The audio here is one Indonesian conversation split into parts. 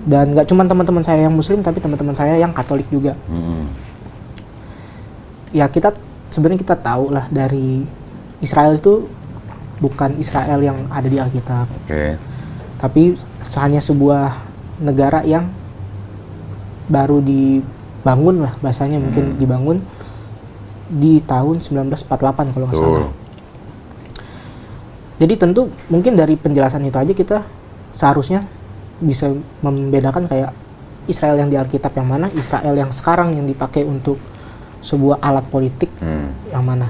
Dan nggak cuma teman-teman saya yang Muslim, tapi teman-teman saya yang Katolik juga. Ya sebenarnya kita tahu lah, dari Israel itu bukan Israel yang ada di Alkitab. Tapi hanya sebuah negara yang baru dibangun lah, bahasanya mungkin dibangun di tahun 1948 kalau nggak salah. Jadi tentu mungkin dari penjelasan itu aja kita seharusnya bisa membedakan kayak Israel yang di Alkitab yang mana, Israel yang sekarang yang dipakai untuk sebuah alat politik yang mana.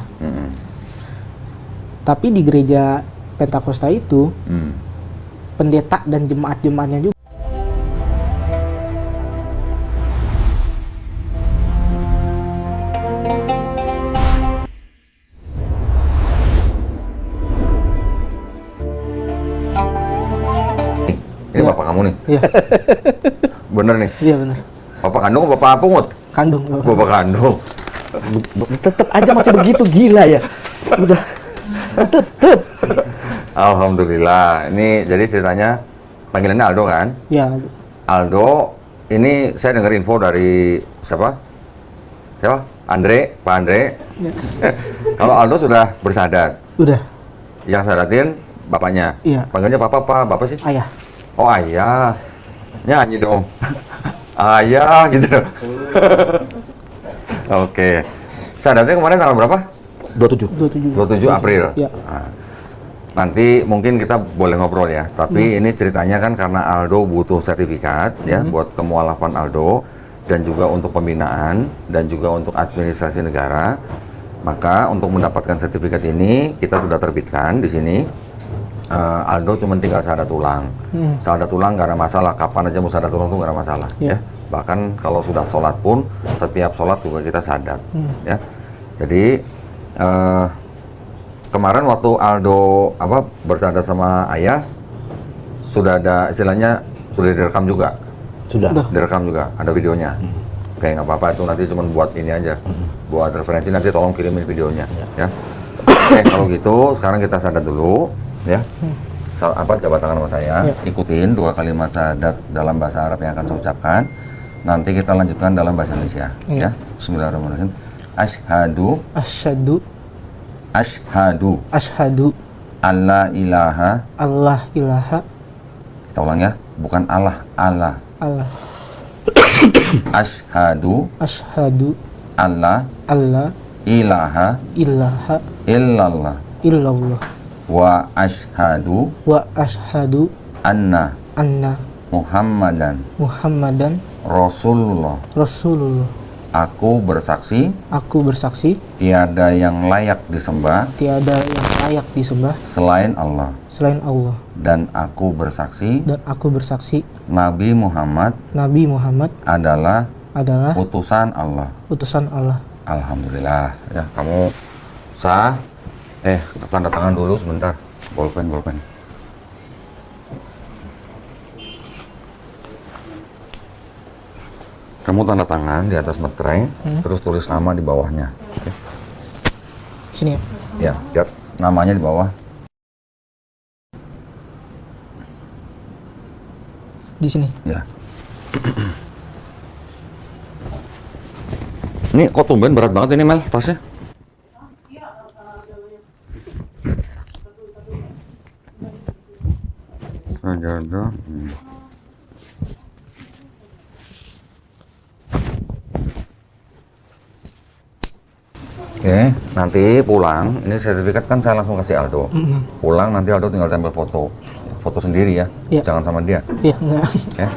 Tapi di gereja Pentakosta itu pendeta dan jemaat-jemaatnya juga ini bapak kamu nih? Iya. Bener nih? Iya benar. Bapak kandung apa bapak pungut? Kandung. Bapak kandung. Tetep aja masih begitu, gila ya. Udah. Tetep. Alhamdulillah. Ini jadi ceritanya, panggilannya Aldo kan? Ya. Aldo, ini saya dengar info dari siapa? Pak Andre. Ya. Kalau Aldo sudah bersahadat. Udah. Yang sadatin bapaknya. Iya. Panggilnya papa apa? Bapak sih? Ayah. Oh ayah. Nyanyi dong. Ayah gitu. Oke. Sadatnya kemarin tanggal berapa? 27. 27 April. Ya. Nah, nanti mungkin kita boleh ngobrol ya. Tapi ini ceritanya kan karena Aldo butuh sertifikat ya buat kemualafan Aldo, dan juga untuk pembinaan dan juga untuk administrasi negara. Maka untuk mendapatkan sertifikat ini kita sudah terbitkan di sini. Aldo cuma tinggal syahadat ulang. Syahadat ulang nggak ada masalah. Kapan aja mau syahadat ulang tuh nggak ada masalah. Ya. Bahkan kalau sudah sholat pun setiap sholat juga kita syahadat. Ya. Jadi kemarin waktu Aldo bersyahadat sama ayah, sudah ada istilahnya, sudah direkam juga. Sudah. Direkam juga, ada videonya. Kayak nggak apa-apa, itu nanti cuma buat ini aja, buat referensi, nanti tolong kirimin videonya. Ya. Oke, kalau gitu sekarang kita syahadat dulu, ya. Jabat tangan sama saya, ikutin 2 kalimat syahadat dalam bahasa Arab yang akan saya ucapkan. Nanti kita lanjutkan dalam bahasa Indonesia. Ya. Bismillahirrahmanirrahim. Asyhadu alla ilaha. Kita ulang ya, bukan Allah. Asyhadu alla ilaha illallah wa asyhadu anna Muhammadan Rasulullah. Aku bersaksi tiada yang layak disembah selain Allah. Dan aku bersaksi Nabi Muhammad adalah utusan Allah. Alhamdulillah. Ya, kamu sah. Tanda tangan dulu sebentar. Bolpen. Kamu tanda tangan di atas materai, terus tulis nama di bawahnya. Oke. Sini ya? Ya, lihat namanya di bawah. Di sini? Ya. Ini kok tumben berat banget ini, Mel, tasnya? Sajadah. Oke, nanti pulang, ini sertifikat kan saya langsung kasih Aldo. Pulang nanti Aldo tinggal tempel foto sendiri ya, jangan sama dia. Iya, enggak. Ya.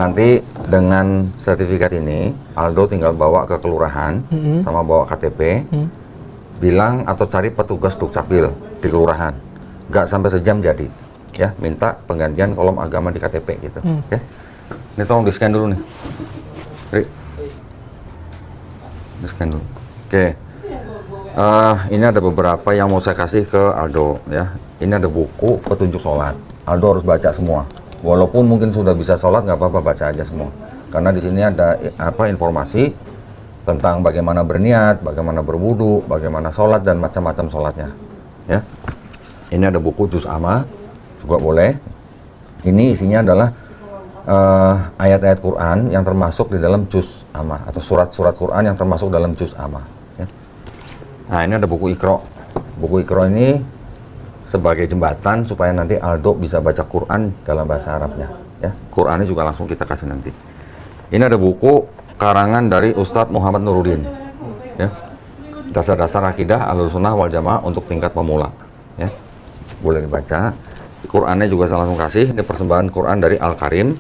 Nanti dengan sertifikat ini, Aldo tinggal bawa ke kelurahan, sama bawa KTP, bilang atau cari petugas Dukcapil di kelurahan. Nggak sampai sejam jadi, ya. Minta penggantian kolom agama di KTP gitu. Ya. Ini tolong di-scan dulu nih. Di-scan dulu. Oke. Ini ada beberapa yang mau saya kasih ke Aldo, ya. Ini ada buku petunjuk sholat. Aldo harus baca semua. Walaupun mungkin sudah bisa sholat, nggak apa-apa, baca aja semua. Karena di sini ada informasi tentang bagaimana berniat, bagaimana berwudu, bagaimana sholat dan macam-macam sholatnya. Ya. Ini ada buku Juz Amma, juga boleh. Ini isinya adalah ayat-ayat Quran yang termasuk di dalam juz Amma atau surat-surat Quran yang termasuk dalam juz Amma. Ya. Nah, ini ada buku Iqra. Buku Iqra ini sebagai jembatan supaya nanti Aldo bisa baca Quran dalam bahasa Arabnya. Ya, Qurannya juga langsung kita kasih nanti. Ini ada buku karangan dari Ustadz Muhammad Nuruddin. Ya, dasar-dasar akidah Ahlussunnah wal Jamaah untuk tingkat pemula. Ya, boleh dibaca. Qurannya juga saya langsung kasih. Ini persembahan Quran dari Al Karim.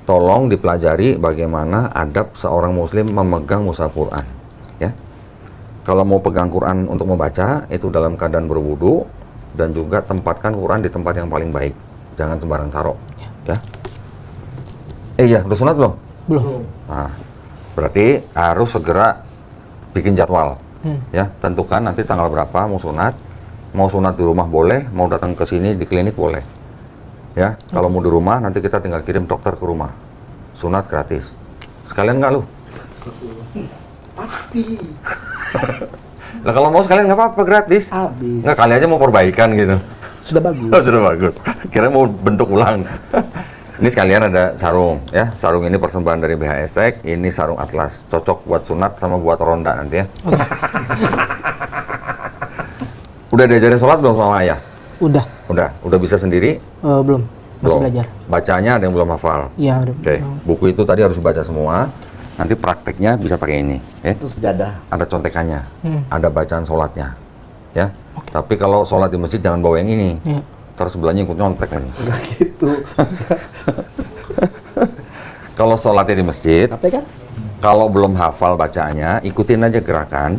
Tolong dipelajari bagaimana adab seorang muslim memegang mushaf Quran. Ya. Kalau mau pegang Quran untuk membaca, itu dalam keadaan berwudu dan juga tempatkan Quran di tempat yang paling baik. Jangan sembarang taruh. Ya. Iya, udah sunat belum? Belum. Nah, berarti harus segera bikin jadwal. Ya, tentukan nanti tanggal berapa mau sunat. Mau sunat di rumah boleh, mau datang ke sini di klinik boleh. Ya, kalau mau di rumah nanti kita tinggal kirim dokter ke rumah. Sunat gratis. Sekalian nggak lu? Pasti. Lah kalau mau sekalian nggak apa-apa gratis. Habis. Nggak, kali aja mau perbaikan gitu. Sudah bagus. Oh, sudah bagus. Kira mau bentuk ulang. Ini sekalian ada sarung ya. Sarung ini persembahan dari BHS Tech. Ini sarung atlas. Cocok buat sunat sama buat ronda nanti ya. Udah diajarin sholat belum sama ayah? Udah bisa sendiri? Belum. Masih Belum. belajar. Bacanya ada yang belum hafal. Iya, udah. Oke. Buku itu tadi harus dibaca semua. Nanti prakteknya bisa pakai ini. Ya. Itu sejadah. Ada contekannya. Ada bacaan sholatnya. Ya. Tapi kalau sholat di masjid jangan bawa yang ini. Iya. Terus sebelahnya ikut nyontek ini. Enggak gitu. Kalau sholatnya di masjid, Tapi kan kalau belum hafal bacaannya, ikutin aja gerakan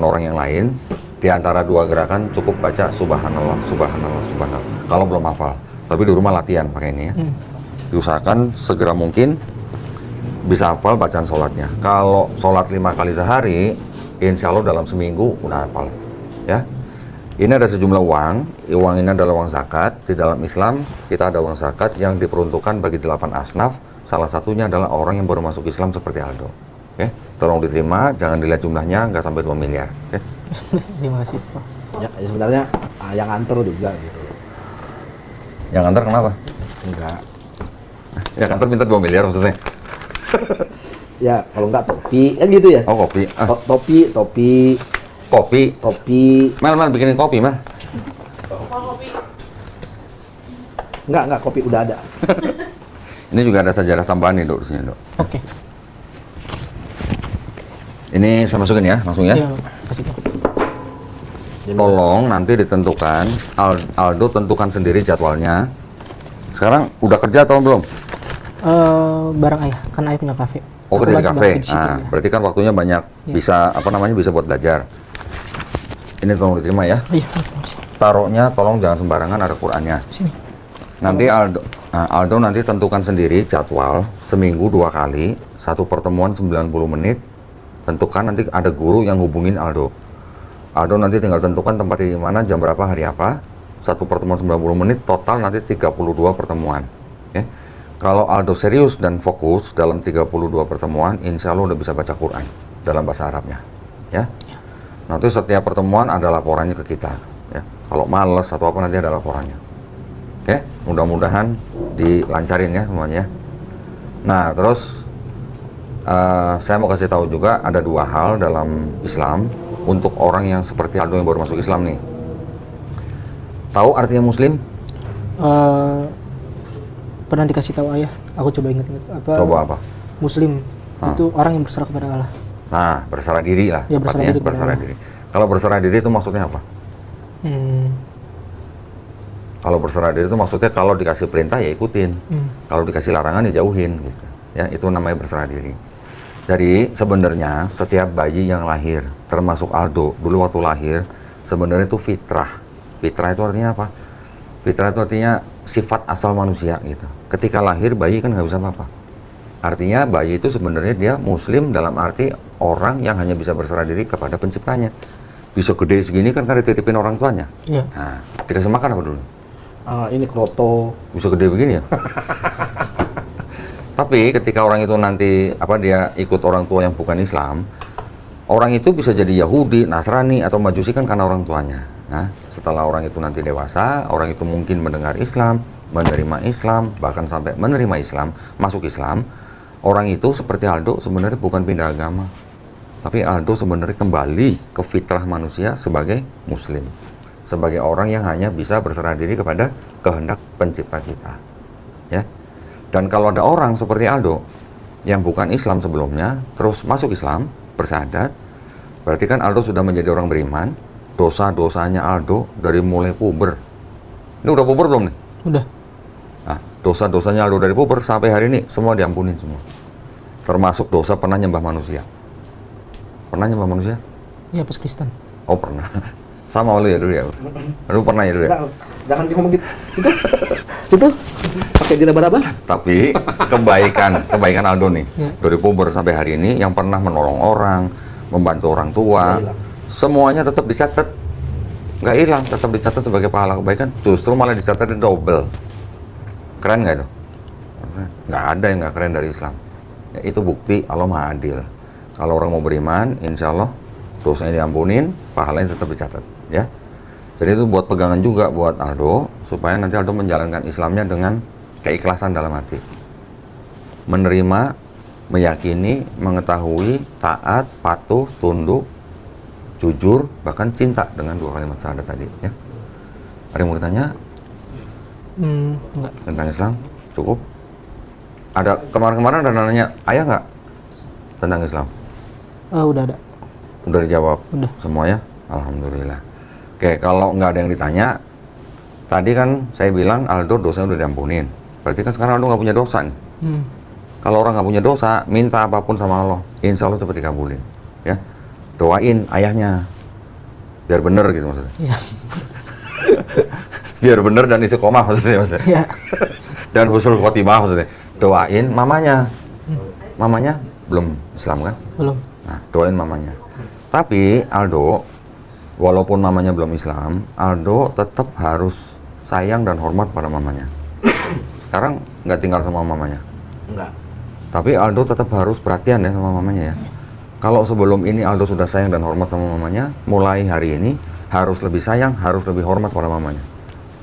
orang yang lain. Di antara dua gerakan cukup baca subhanallah, subhanallah, subhanallah. Kalau belum hafal, tapi di rumah latihan pakai ini ya. Diusahakan segera mungkin bisa hafal bacaan sholatnya. Kalau sholat 5 kali sehari, insya Allah dalam seminggu udah hafal. Ya. Ini ada sejumlah uang. Uang ini adalah uang zakat. Di dalam Islam kita ada uang zakat yang diperuntukkan bagi 8 asnaf. Salah satunya adalah orang yang baru masuk Islam seperti Aldo. Oke, tolong diterima. Jangan dilihat jumlahnya, nggak sampai 2 miliar. Oke. Terima kasih, Pak. ya, sebenarnya yang antar juga gitu. Yang antar kenapa? Enggak. Yang antar minta 2 miliar maksudnya? Ya, kalau enggak topi, kan gitu ya. Oh, kopi. Topi. Kopi. Mel, bikinin kopi, Mel. Enggak, kopi udah ada. Ini juga ada sajadah tambahan nih, Dok, di sini, Dok. Oke. Ini saya masukin ya, langsung ya. Iya, kasih, Pak. Tolong nanti ditentukan, Aldo tentukan sendiri jadwalnya. Sekarang udah kerja atau belum? Bareng ayah, kan ayah punya kafe. Oh, Aku kerja di lagi kafe. balik di situ, Nah, ya. berarti kan waktunya banyak, bisa bisa buat belajar. Ini tolong diterima ya. Iya, makasih. Taruhnya tolong jangan sembarangan, ada Qurannya. Sini. Nanti Aldo nanti tentukan sendiri jadwal seminggu 2 kali, satu pertemuan 90 menit. Tentukan nanti ada guru yang hubungin Aldo. Aldo nanti tinggal tentukan tempatnya di mana, jam berapa, hari apa. Satu pertemuan 90 menit, total nanti 32 pertemuan. Ya. Kalau Aldo serius dan fokus dalam 32 pertemuan, insya Allah udah bisa baca Quran dalam bahasa Arabnya. Ya. Nanti setiap pertemuan ada laporannya ke kita. Ya. Kalau males atau apa nanti ada laporannya. Oke, mudah-mudahan dilancarin ya semuanya. Nah, terus saya mau kasih tahu juga ada 2 hal dalam Islam untuk orang yang seperti Aldo yang baru masuk Islam nih. Tahu artinya Muslim? Pernah dikasih tahu ayah, aku coba ingat-ingat Coba apa? Muslim itu orang yang berserah kepada Allah. Nah, berserah diri lah. Ya, berserah tepatnya, diri kepada berserah Allah. diri. Kalau berserah diri itu maksudnya apa? Kalau berserah diri itu maksudnya kalau dikasih perintah ya ikutin, kalau dikasih larangan ya jauhin gitu. Ya, itu namanya berserah diri. Jadi sebenarnya setiap bayi yang lahir, termasuk Aldo, dulu waktu lahir, sebenarnya itu fitrah. Fitrah itu artinya apa? Fitrah itu artinya sifat asal manusia gitu. Ketika lahir bayi kan nggak bisa apa-apa. Artinya bayi itu sebenarnya dia Muslim dalam arti orang yang hanya bisa berserah diri kepada penciptanya. Bisa gede segini kan karena dititipin orang tuanya. Iya. Nah, dikasih makan apa dulu? Ini kroto. Bisa gede begini ya? Tapi ketika orang itu nanti dia ikut orang tua yang bukan Islam, orang itu bisa jadi Yahudi, Nasrani atau Majusi kan karena orang tuanya. Nah, setelah orang itu nanti dewasa, orang itu mungkin mendengar Islam, menerima Islam, bahkan sampai menerima Islam, masuk Islam, orang itu seperti Aldo sebenarnya bukan pindah agama. Tapi Aldo sebenarnya kembali ke fitrah manusia sebagai muslim. Sebagai orang yang hanya bisa berserah diri kepada kehendak pencipta kita. Ya. Dan kalau ada orang seperti Aldo yang bukan Islam sebelumnya, terus masuk Islam, bersyahadat, berarti kan Aldo sudah menjadi orang beriman. Dosa-dosanya Aldo dari mulai puber. Ini udah puber belum nih? Udah. Nah, dosa-dosanya Aldo dari puber sampai hari ini semua diampunin semua. Termasuk dosa pernah nyembah manusia. Pernah nyembah manusia? Iya, pas Kristen. Oh, pernah. Sama lu ya dulu ya? Lu pernah ya dulu ya? Jangan ngomong gitu. Situ. Pakai diraba-raba. Tapi kebaikan Aldo nih, dari puber sampai hari ini yang pernah menolong orang, membantu orang tua, semuanya tetap dicatat. Nggak hilang, tetap dicatat sebagai pahala kebaikan. Justru malah dicatat double. Keren nggak itu? Nggak ada yang nggak keren dari Islam. Ya, itu bukti Allah Maha Adil. Kalau orang mau beriman, insya Allah dosanya diampunin, pahalanya tetap dicatat. Ya. Jadi itu buat pegangan juga buat Aldo, supaya nanti Aldo menjalankan Islamnya dengan keikhlasan dalam hati. Menerima, meyakini, mengetahui, taat, patuh, tunduk, jujur, bahkan cinta dengan 2 kalimat syahadat tadi. Ya. Ada yang mau ditanya? Enggak. Tentang Islam? Cukup? Ada kemarin-kemarin ada nanya, ayah nggak tentang Islam? Udah ada. Udah dijawab? Udah. Semuanya? Alhamdulillah. Oke, kalau nggak ada yang ditanya, tadi kan saya bilang Aldo dosanya udah diampunin. Berarti kan sekarang Aldo nggak punya dosa nih. Kalau orang nggak punya dosa, minta apapun sama Allah, insya Allah cepat dikabulin. Ya, doain ayahnya, biar bener gitu maksudnya. Iya. Biar bener dan istiqomah maksudnya. Iya. Dan husnul khotimah maksudnya. Doain mamanya. Mamanya belum Islam kan? Belum. Nah, doain mamanya. Tapi Aldo, walaupun mamanya belum Islam, Aldo tetap harus sayang dan hormat pada mamanya. Sekarang nggak tinggal sama mamanya. Enggak. Tapi Aldo tetap harus perhatian ya sama mamanya ya. Kalau sebelum ini Aldo sudah sayang dan hormat sama mamanya, mulai hari ini harus lebih sayang, harus lebih hormat pada mamanya.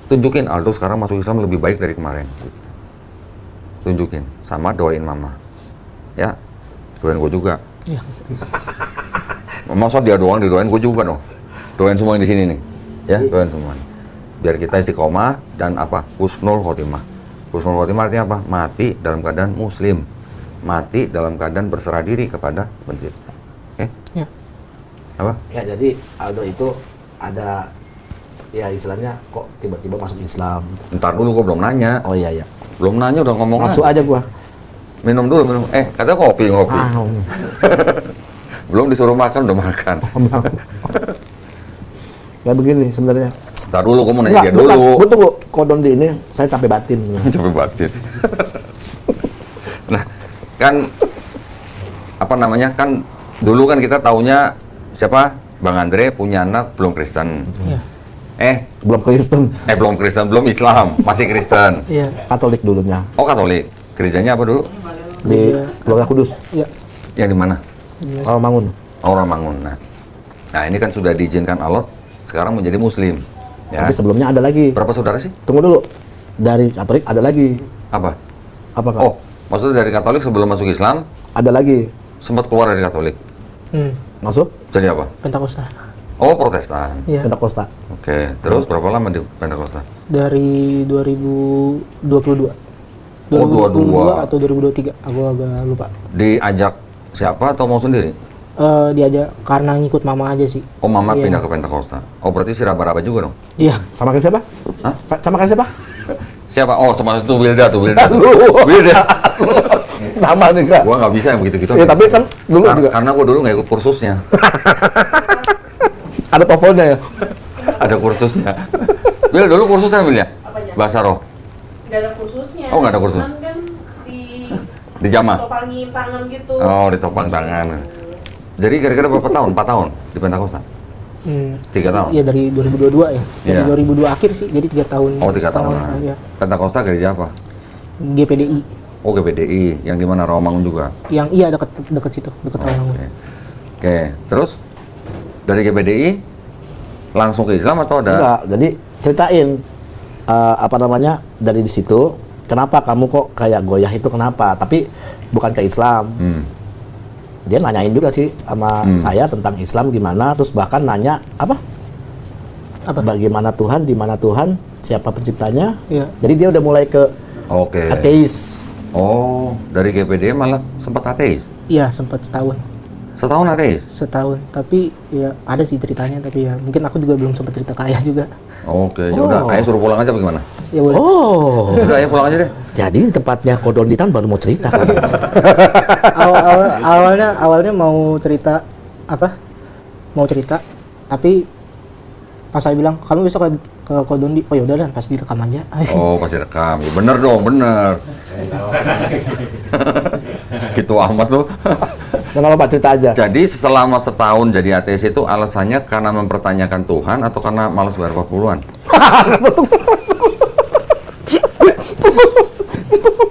Tunjukin Aldo sekarang masuk Islam lebih baik dari kemarin. Tunjukin, sama doain mama. Ya, doain gue juga. Iya. Masa dia doang didoain, gue juga dong. Doain semua yang di sini nih. Ya, doain semua. Biar kita istiqomah dan apa? Husnul khotimah. Husnul khotimah artinya apa? Mati dalam keadaan muslim. Mati dalam keadaan berserah diri kepada pencipta. Oke? Ya. Apa? Ya, jadi Aldo itu ada, ya istilahnya kok tiba-tiba masuk Islam. Ntar dulu, gue belum nanya. Oh iya, iya. Belum nanya udah ngomong Langsung aja gua. Minum dulu, minum. Katanya kopi. Ah, Belum disuruh makan, udah makan. Ya begini sebenarnya. Ntar dulu, gue mau nanya dia dulu. Gue tunggu kodon di ini, saya capek batin. Capek batin. Nah, kan apa namanya, kan dulu kan kita taunya siapa? Bang Andre punya anak belum Kristen. Iya. Belum Kristen. Belum Kristen, belum Islam, masih Kristen. Iya. Katolik dulunya. Oh, Katolik. Gerejanya apa dulu? Di Keluarga Kudus. Iya. Yang di mana? Kalau Mangun. Orang Mangun. Nah, ini kan sudah diizinkan Allah sekarang menjadi Muslim. Ya. Tapi sebelumnya ada lagi. Berapa saudara sih? Tunggu dulu. Dari Katolik ada lagi. Apa? Apa Kak? Oh, maksudnya dari Katolik sebelum masuk Islam Ada lagi. sempat keluar dari Katolik. Masuk Jadi apa? Pentakosta. Oh, Protestan. Iya. Pentakosta. Oke, terus berapa lama di Pentakosta? Dari 2022. Oh, 22. Atau 2023, aku agak lupa. Diajak siapa atau mau sendiri? Diajak karena ngikut mama aja sih. Oh, mama Iya. pindah ke Pentakosta. Oh, berarti si raba-raba juga dong? Iya. Sama kayak siapa? Hah? Sama kayak siapa? Siapa? Oh, sama itu Wilda tuh, Wilda. Wilda. Sama nih Kak. Gua nggak bisa yang begitu-gitu. Ya tapi kan dulu juga Karena gua dulu nggak ikut kursusnya. ada tofolnya ya. Ada kursusnya. Wil, dulu kursusnya Wil ya? Bahasa roh. Nggak ada kursusnya. Oh, nggak ada kursus. Cuman kan Di Jama? topangin tangan gitu. Oh, ditopang tangan. Jadi kira-kira berapa tahun? 4 tahun di Pentakosta? 3 tahun? Iya, dari 2022 ya. Dari Iya. 2002 akhir sih, jadi 3 tahun. Oh, 3 tahun. setengah, ya. Pentakosta gereja apa? GPDI. Oh, GPDI. Yang di mana? Rawamangun juga? Yang iya dekat situ, dekat Rawamangun. Oke. Terus dari GPDI langsung ke Islam atau ada? Enggak, jadi ceritain apa namanya, dari di situ kenapa kamu kok kayak goyah itu kenapa, tapi bukan ke Islam. Dia nanyain juga sih sama saya tentang Islam gimana, terus bahkan nanya apa bagaimana Tuhan, di mana Tuhan, siapa penciptanya. Iya. Jadi dia udah mulai ke ateis. Oh, dari GPD malah sempat ateis? Iya, sempat setahun. Setahun ateis? Setahun, tapi ya ada sih ceritanya, tapi ya mungkin aku juga belum sempat cerita ke ayah juga. Oke, ya udah, ayah suruh pulang aja bagaimana? Ya boleh. Oh, Udah, ayah pulang aja deh. jadi di tempatnya Kodonditan baru mau cerita kan? Awalnya mau cerita tapi pas saya bilang kamu besok ke Kodondi, oh ya udah dan pas direkam aja. Oh, pasti rekam. Ya, bener dong, bener. Gitu amat tuh. Jangan lupa cerita aja. Jadi selama setahun jadi ateis itu alasannya karena mempertanyakan Tuhan atau karena malas bayar 40-an?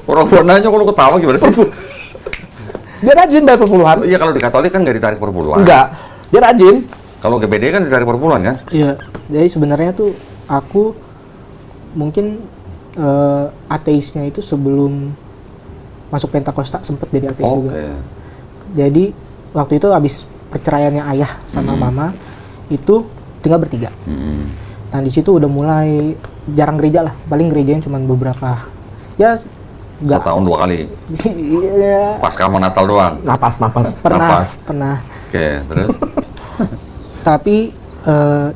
Orang nanya kalau ketawa gimana sih? Dia rajin bayar perpuluhan. Iya, kalau di Katolik kan nggak ditarik per bulan. Enggak, dia rajin. Kalau GPD kan ditarik per bulan kan? Iya, jadi sebenarnya tuh aku mungkin ateisnya itu sebelum masuk Pentakosta sempet jadi ateis juga. Jadi waktu itu habis perceraiannya ayah sama mama itu tinggal bertiga. Nah di situ udah mulai jarang gereja lah, paling gerejanya cuma beberapa, ya nggak. Setahun 2 kali. Iya. Pasca sama Natal doang. Napas. Pernah. Oke, terus? Tapi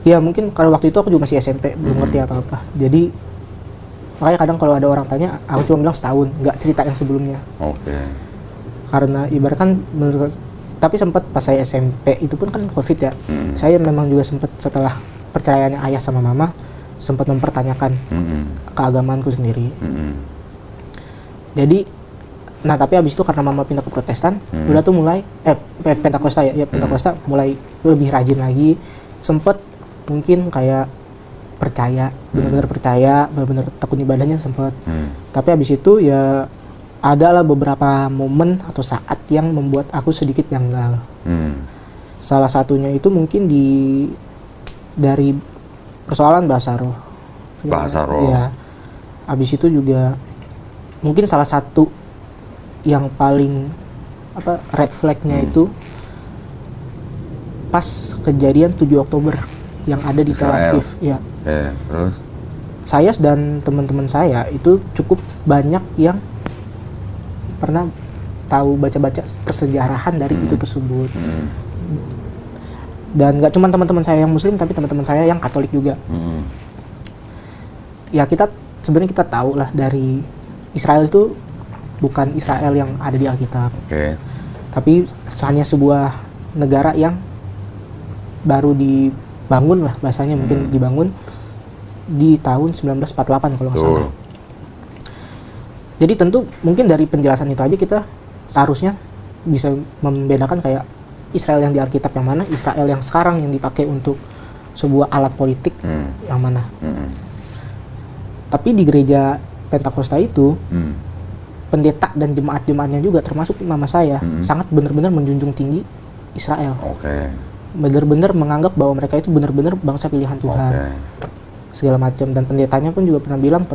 ya mungkin kalau waktu itu aku juga masih SMP, belum ngerti apa-apa. Jadi makanya kadang kalau ada orang tanya, aku cuma bilang setahun, nggak cerita yang sebelumnya. Oke. Karena ibaratkan tapi sempat pas saya SMP itu pun kan COVID ya. Saya memang juga sempat setelah perceraiannya ayah sama mama sempat mempertanyakan keagamaanku sendiri. Jadi tapi habis itu karena mama pindah ke Protestan, udah tuh mulai Pentakosta ya Pentakosta mulai lebih rajin lagi. Sempet mungkin kayak percaya, benar-benar takut ibadahnya sempet. Tapi habis itu ya adalah beberapa momen atau saat yang membuat aku sedikit janggal. Salah satunya itu mungkin dari persoalan bahasa roh. Bahasa roh. Ya. Habis itu juga mungkin salah satu yang paling red flag-nya itu pas kejadian 7 Oktober yang ada di Tel Aviv. Ya. Terus? Saya dan teman-teman saya itu cukup banyak yang pernah tahu baca-baca persejarahan dari itu tersebut. Dan nggak cuma teman-teman saya yang Muslim, tapi teman-teman saya yang Katolik juga. Ya sebenarnya kita tahu lah dari Israel itu bukan Israel yang ada di Alkitab. Tapi hanya sebuah negara yang baru dibangun lah bahasanya, mungkin dibangun di tahun 1948 kalau nggak salah. Jadi tentu mungkin dari penjelasan itu aja kita seharusnya bisa membedakan kayak Israel yang di Alkitab yang mana, Israel yang sekarang yang dipakai untuk sebuah alat politik yang mana. Tapi di gereja Pentakosta itu pendeta dan jemaat-jemaatnya juga termasuk mama saya sangat benar-benar menjunjung tinggi Israel. Benar-benar menganggap bahwa mereka itu benar-benar bangsa pilihan Tuhan. Segala macam, dan pendetanya pun juga pernah bilang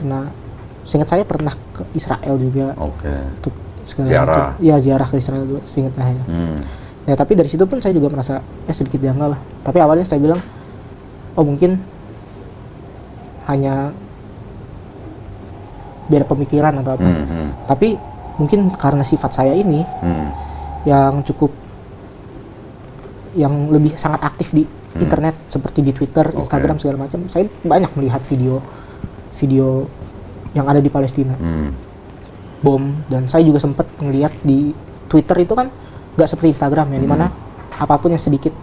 seingat saya pernah ke Israel juga untuk segala macam. Ya ziarah ke Israel juga seingat saya. Ya tapi dari situ pun saya juga merasa sedikit janggal lah. Tapi awalnya saya bilang, oh mungkin hanya beda pemikiran atau apa. Tapi mungkin karena sifat saya ini yang lebih sangat aktif di internet seperti di Twitter, Instagram segala macam, saya banyak melihat video yang ada di Palestina, bom, dan saya juga sempat ngelihat di Twitter itu kan nggak seperti Instagram ya, dimana apapun yang sedikit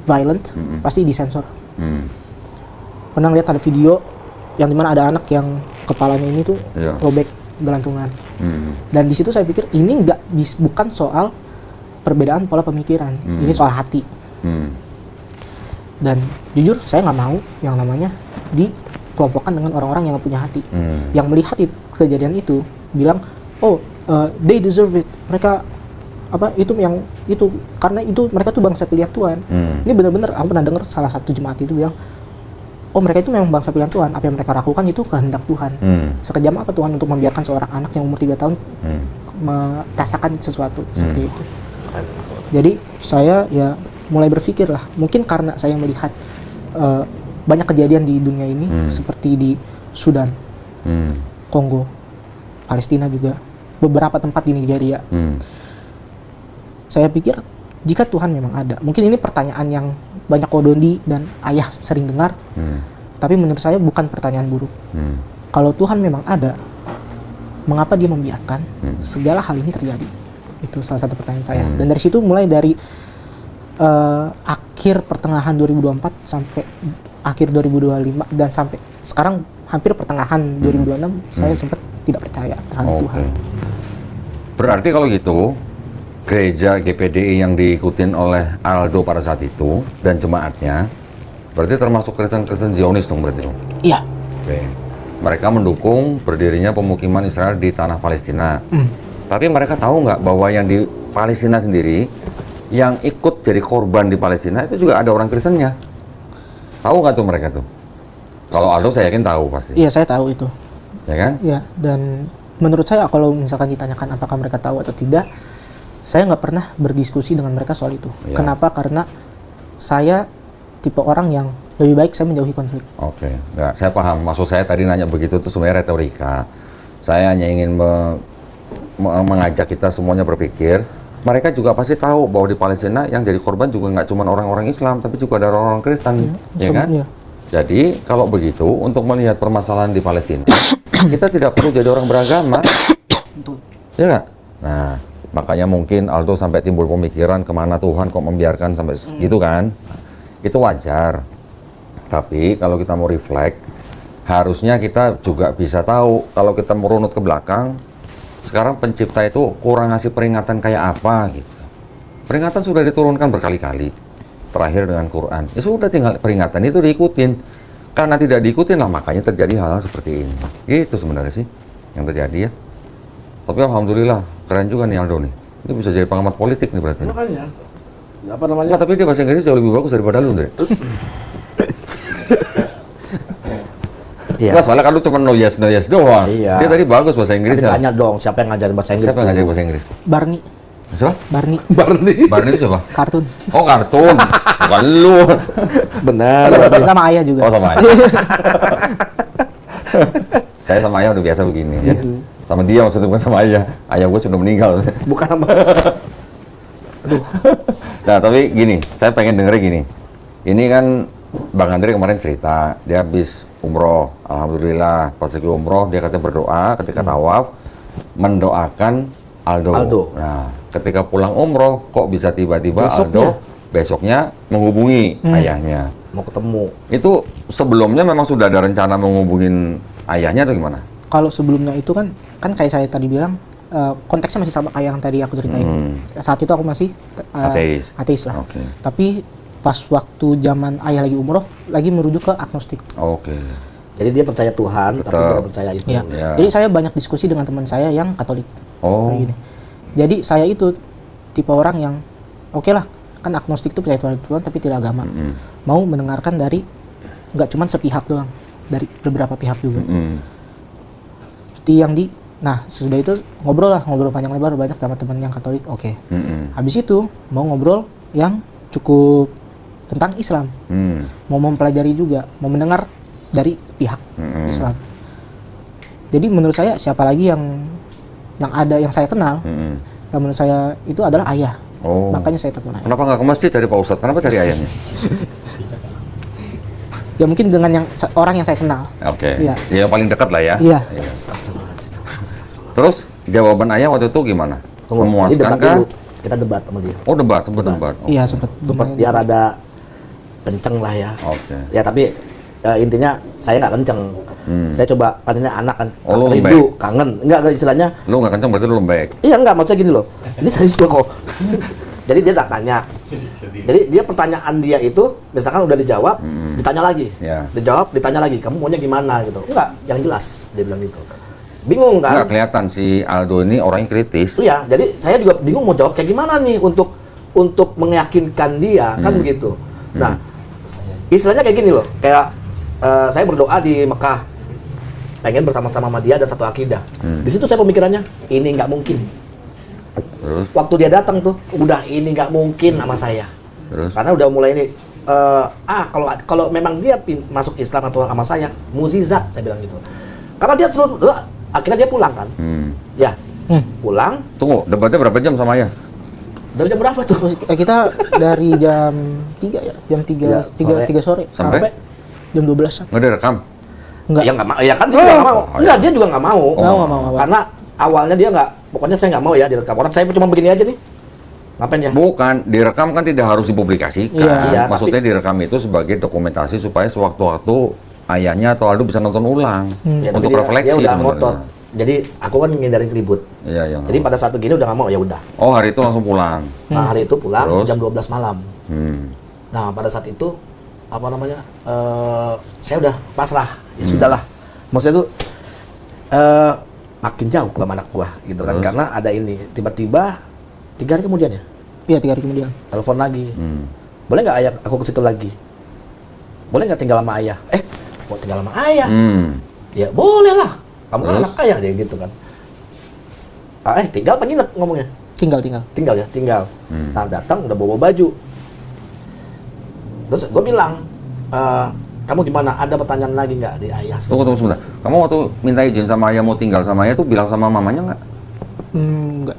violent pasti disensor. Pernah lihat ada video yang dimana ada anak yang kepalanya ini tuh robek gelantungan, dan di situ saya pikir ini bukan soal perbedaan pola pemikiran, ini soal hati. Dan jujur saya nggak mau yang namanya dikelompokkan dengan orang-orang yang punya hati, yang melihat kejadian itu bilang, they deserve it, mereka karena itu mereka tuh bangsa pilihan Tuhan. Ini benar-benar aku pernah dengar salah satu jemaat itu bilang, oh mereka itu memang bangsa pilihan Tuhan, apa yang mereka lakukan itu kehendak Tuhan. Sekejam apa Tuhan untuk membiarkan seorang anak yang umur 3 tahun merasakan sesuatu seperti itu. Jadi saya ya mulai berpikir lah, mungkin karena saya melihat banyak kejadian di dunia ini seperti di Sudan, Kongo, Palestina juga, beberapa tempat di Nigeria. Saya pikir jika Tuhan memang ada, mungkin ini pertanyaan yang banyak Kododi dan ayah sering dengar, tapi menurut saya bukan pertanyaan buruk. Kalau Tuhan memang ada, mengapa dia membiarkan segala hal ini terjadi? Itu salah satu pertanyaan saya. Dan dari situ mulai dari akhir pertengahan 2024 sampai akhir 2025 dan sampai sekarang hampir pertengahan 2026 saya sempat tidak percaya terhadap Tuhan. Berarti kalau gitu gereja GPDI yang diikutin oleh Aldo pada saat itu dan jemaatnya berarti termasuk Kristen Zionis dong berarti dong? Iya. Oke. Mereka mendukung berdirinya pemukiman Israel di tanah Palestina. Tapi mereka tahu nggak bahwa yang di Palestina sendiri, yang ikut jadi korban di Palestina itu juga ada orang Kristennya. Tahu nggak tuh mereka tuh? Kalau Aldo saya yakin tahu pasti. Iya, saya tahu itu. Ya kan? Iya, dan menurut saya kalau misalkan ditanyakan apakah mereka tahu atau tidak, saya nggak pernah berdiskusi dengan mereka soal itu. Ya. Kenapa? Karena saya tipe orang yang lebih baik saya menjauhi konflik. Oke, nggak, saya paham. Maksud saya tadi nanya begitu tuh sebenarnya retorika. Saya hanya ingin mengajak kita semuanya berpikir, mereka juga pasti tahu bahwa di Palestina yang jadi korban juga nggak cuma orang-orang Islam, tapi juga ada orang-orang Kristen, ya kan? Ya. Jadi kalau begitu, untuk melihat permasalahan di Palestina, kita tidak perlu jadi orang beragama, ya nggak? Nah, makanya mungkin Aldo sampai timbul pemikiran kemana Tuhan kok membiarkan sampai gitu kan? Itu wajar. Tapi kalau kita mau reflect, harusnya kita juga bisa tahu kalau kita merunut ke belakang. Sekarang pencipta itu kurang ngasih peringatan kayak apa gitu. Peringatan sudah diturunkan berkali-kali. Terakhir dengan Quran. Ya sudah tinggal peringatan itu diikutin. Karena tidak diikutin lah makanya terjadi hal-hal seperti ini. Itu sebenarnya sih yang terjadi ya. Tapi alhamdulillah keren juga nih Aldo nih. Ini bisa jadi pengamat politik nih berarti. Makanya apa namanya? Nah, tapi dia bahasa Inggris jauh lebih bagus daripada lu, Andre. Iya. Nah, soalnya kan lu cuma no yes doang. Iya. Dia tadi bagus bahasa Inggris ya. Tanya dong, siapa yang ngajarin bahasa Inggris? Siapa yang ngajarin bahasa Inggris? Barney. Siapa? Barney. Barney itu siapa? Kartun. Oh, kartun. Bukan lu. Benar. Sama ayah juga. Oh, sama ayah. Saya sama ayah udah biasa begini ya. Sama dia maksudnya bukan sama ayah. Ayah gue sudah meninggal. Bukan apa. Aduh. Nah, tapi gini, saya pengen dengerin gini. Ini kan Bang Andre kemarin cerita, dia habis umroh. Alhamdulillah, pas lagi umroh, dia katanya berdoa ketika tawaf, mendoakan Aldo. Nah, ketika pulang umroh, kok bisa tiba-tiba Aldo besoknya menghubungi ayahnya. Mau ketemu. Itu sebelumnya memang sudah ada rencana menghubungin ayahnya atau gimana? Kalau sebelumnya itu kan kayak saya tadi bilang, konteksnya masih sama kayak yang tadi aku ceritain. Saat itu aku masih ateis lah. Okay. Tapi pas waktu zaman ayah lagi umroh, lagi merujuk ke agnostik. Oke. Jadi dia percaya Tuhan, tapi tidak percaya itu. Ya. Ya. Jadi saya banyak diskusi dengan teman saya yang Katolik. Oh. Kayak gini. Jadi saya itu tipe orang yang oke lah, kan agnostik itu percaya Tuhan tapi tidak agama. Mau mendengarkan dari nggak cuma sepihak doang, dari beberapa pihak juga. Seperti yang nah sudah itu ngobrol panjang lebar banyak sama teman yang Katolik. Oke. Habis itu mau ngobrol yang cukup tentang Islam. Mau mempelajari juga, mau mendengar dari pihak Islam. Jadi menurut saya siapa lagi yang ada yang saya kenal, yang menurut saya itu adalah ayah. Oh. Makanya saya telepon ayah. Kenapa nggak ke masjid cari Pak Ustadz? Kenapa cari ayahnya? Ya mungkin dengan orang yang saya kenal. Oke. Iya. Ya, yang paling dekat lah ya. Iya. Terus jawaban ayah waktu itu gimana? Tunggu, ini Memuaskan debat kah? dulu. Kita debat sama dia. Oh, sempat debat. Oh. Iya sempat. Sempat dia rada kenceng lah ya. Oke. Ya tapi intinya saya nggak kenceng. Saya coba kan ini anak kan Oh, lu rindu, kangen. Enggak istilahnya. Lu nggak kenceng berarti lu lembek. Iya enggak, maksudnya gini loh. Ini serius gua kok. Jadi dia tak tanya. Jadi dia pertanyaan dia itu misalkan udah dijawab, ditanya lagi. Ya. Dijawab, ditanya lagi. Kamu maunya gimana gitu. Enggak, yang jelas dia bilang gitu. Bingung kan? Nggak kelihatan si Aldo ini orangnya kritis. Iya, jadi saya juga bingung mau jawab kayak gimana nih untuk meyakinkan dia, kan begitu. Nah, istilahnya kayak gini loh, kayak saya berdoa di Mekah, pengen bersama-sama sama dia dan satu akidah. Di situ saya pemikirannya, ini nggak mungkin. Terus? Waktu dia datang tuh, udah ini nggak mungkin sama saya. Terus? Karena udah mulai ini, kalau memang dia masuk Islam atau sama saya, mukjizat, saya bilang gitu. Karena dia akhirnya dia pulang kan, ya, pulang. Tunggu, debatnya berapa jam sama ayah? Dari jam berapa tuh? Kita dari jam 3 ya, jam 3 Ya, sore Sampai? jam 12-an. Nggak direkam? Enggak. Ya nggak mau, ya kan dia juga nggak mau. Enggak, dia juga nggak mau. Nggak mau. Karena awalnya dia nggak, pokoknya saya nggak mau ya direkam. Orang saya cuma begini aja nih. Ngapain ya? Bukan, direkam kan tidak harus dipublikasikan. Iya, Maksudnya direkam itu sebagai dokumentasi supaya sewaktu-waktu ayahnya atau Aldo bisa nonton ulang Ya, tapi untuk refleksi dia udah sebenarnya. ngotot. Jadi aku kan ngindarin ribut. Iya, iya. Jadi pada saat begini udah nggak mau, ya udah. Oh, hari itu langsung pulang. Nah hari itu pulang Terus? jam 12 malam. Nah pada saat itu apa namanya? Saya udah pasrah. Ya sudahlah. Maksudnya tuh makin jauh sama anak gua gitu kan. Terus? Karena ada ini tiba-tiba 3 hari kemudian ya Iya, 3 hari kemudian. telepon lagi. Boleh nggak ayah aku ke situ lagi? Boleh nggak tinggal sama ayah? Mau tinggal sama ayah? Ya boleh lah. Kamu kan Terus? anak ayah dia gitu kan. Tinggal apa nginep ngomongnya? Tinggal. Tinggal. Nah datang udah bawa baju. Terus gue bilang, kamu gimana? Ada pertanyaan lagi nggak di ayah? Tunggu sebentar. Kamu waktu minta izin sama ayah mau tinggal sama ayah tuh bilang sama mamanya nggak? Enggak.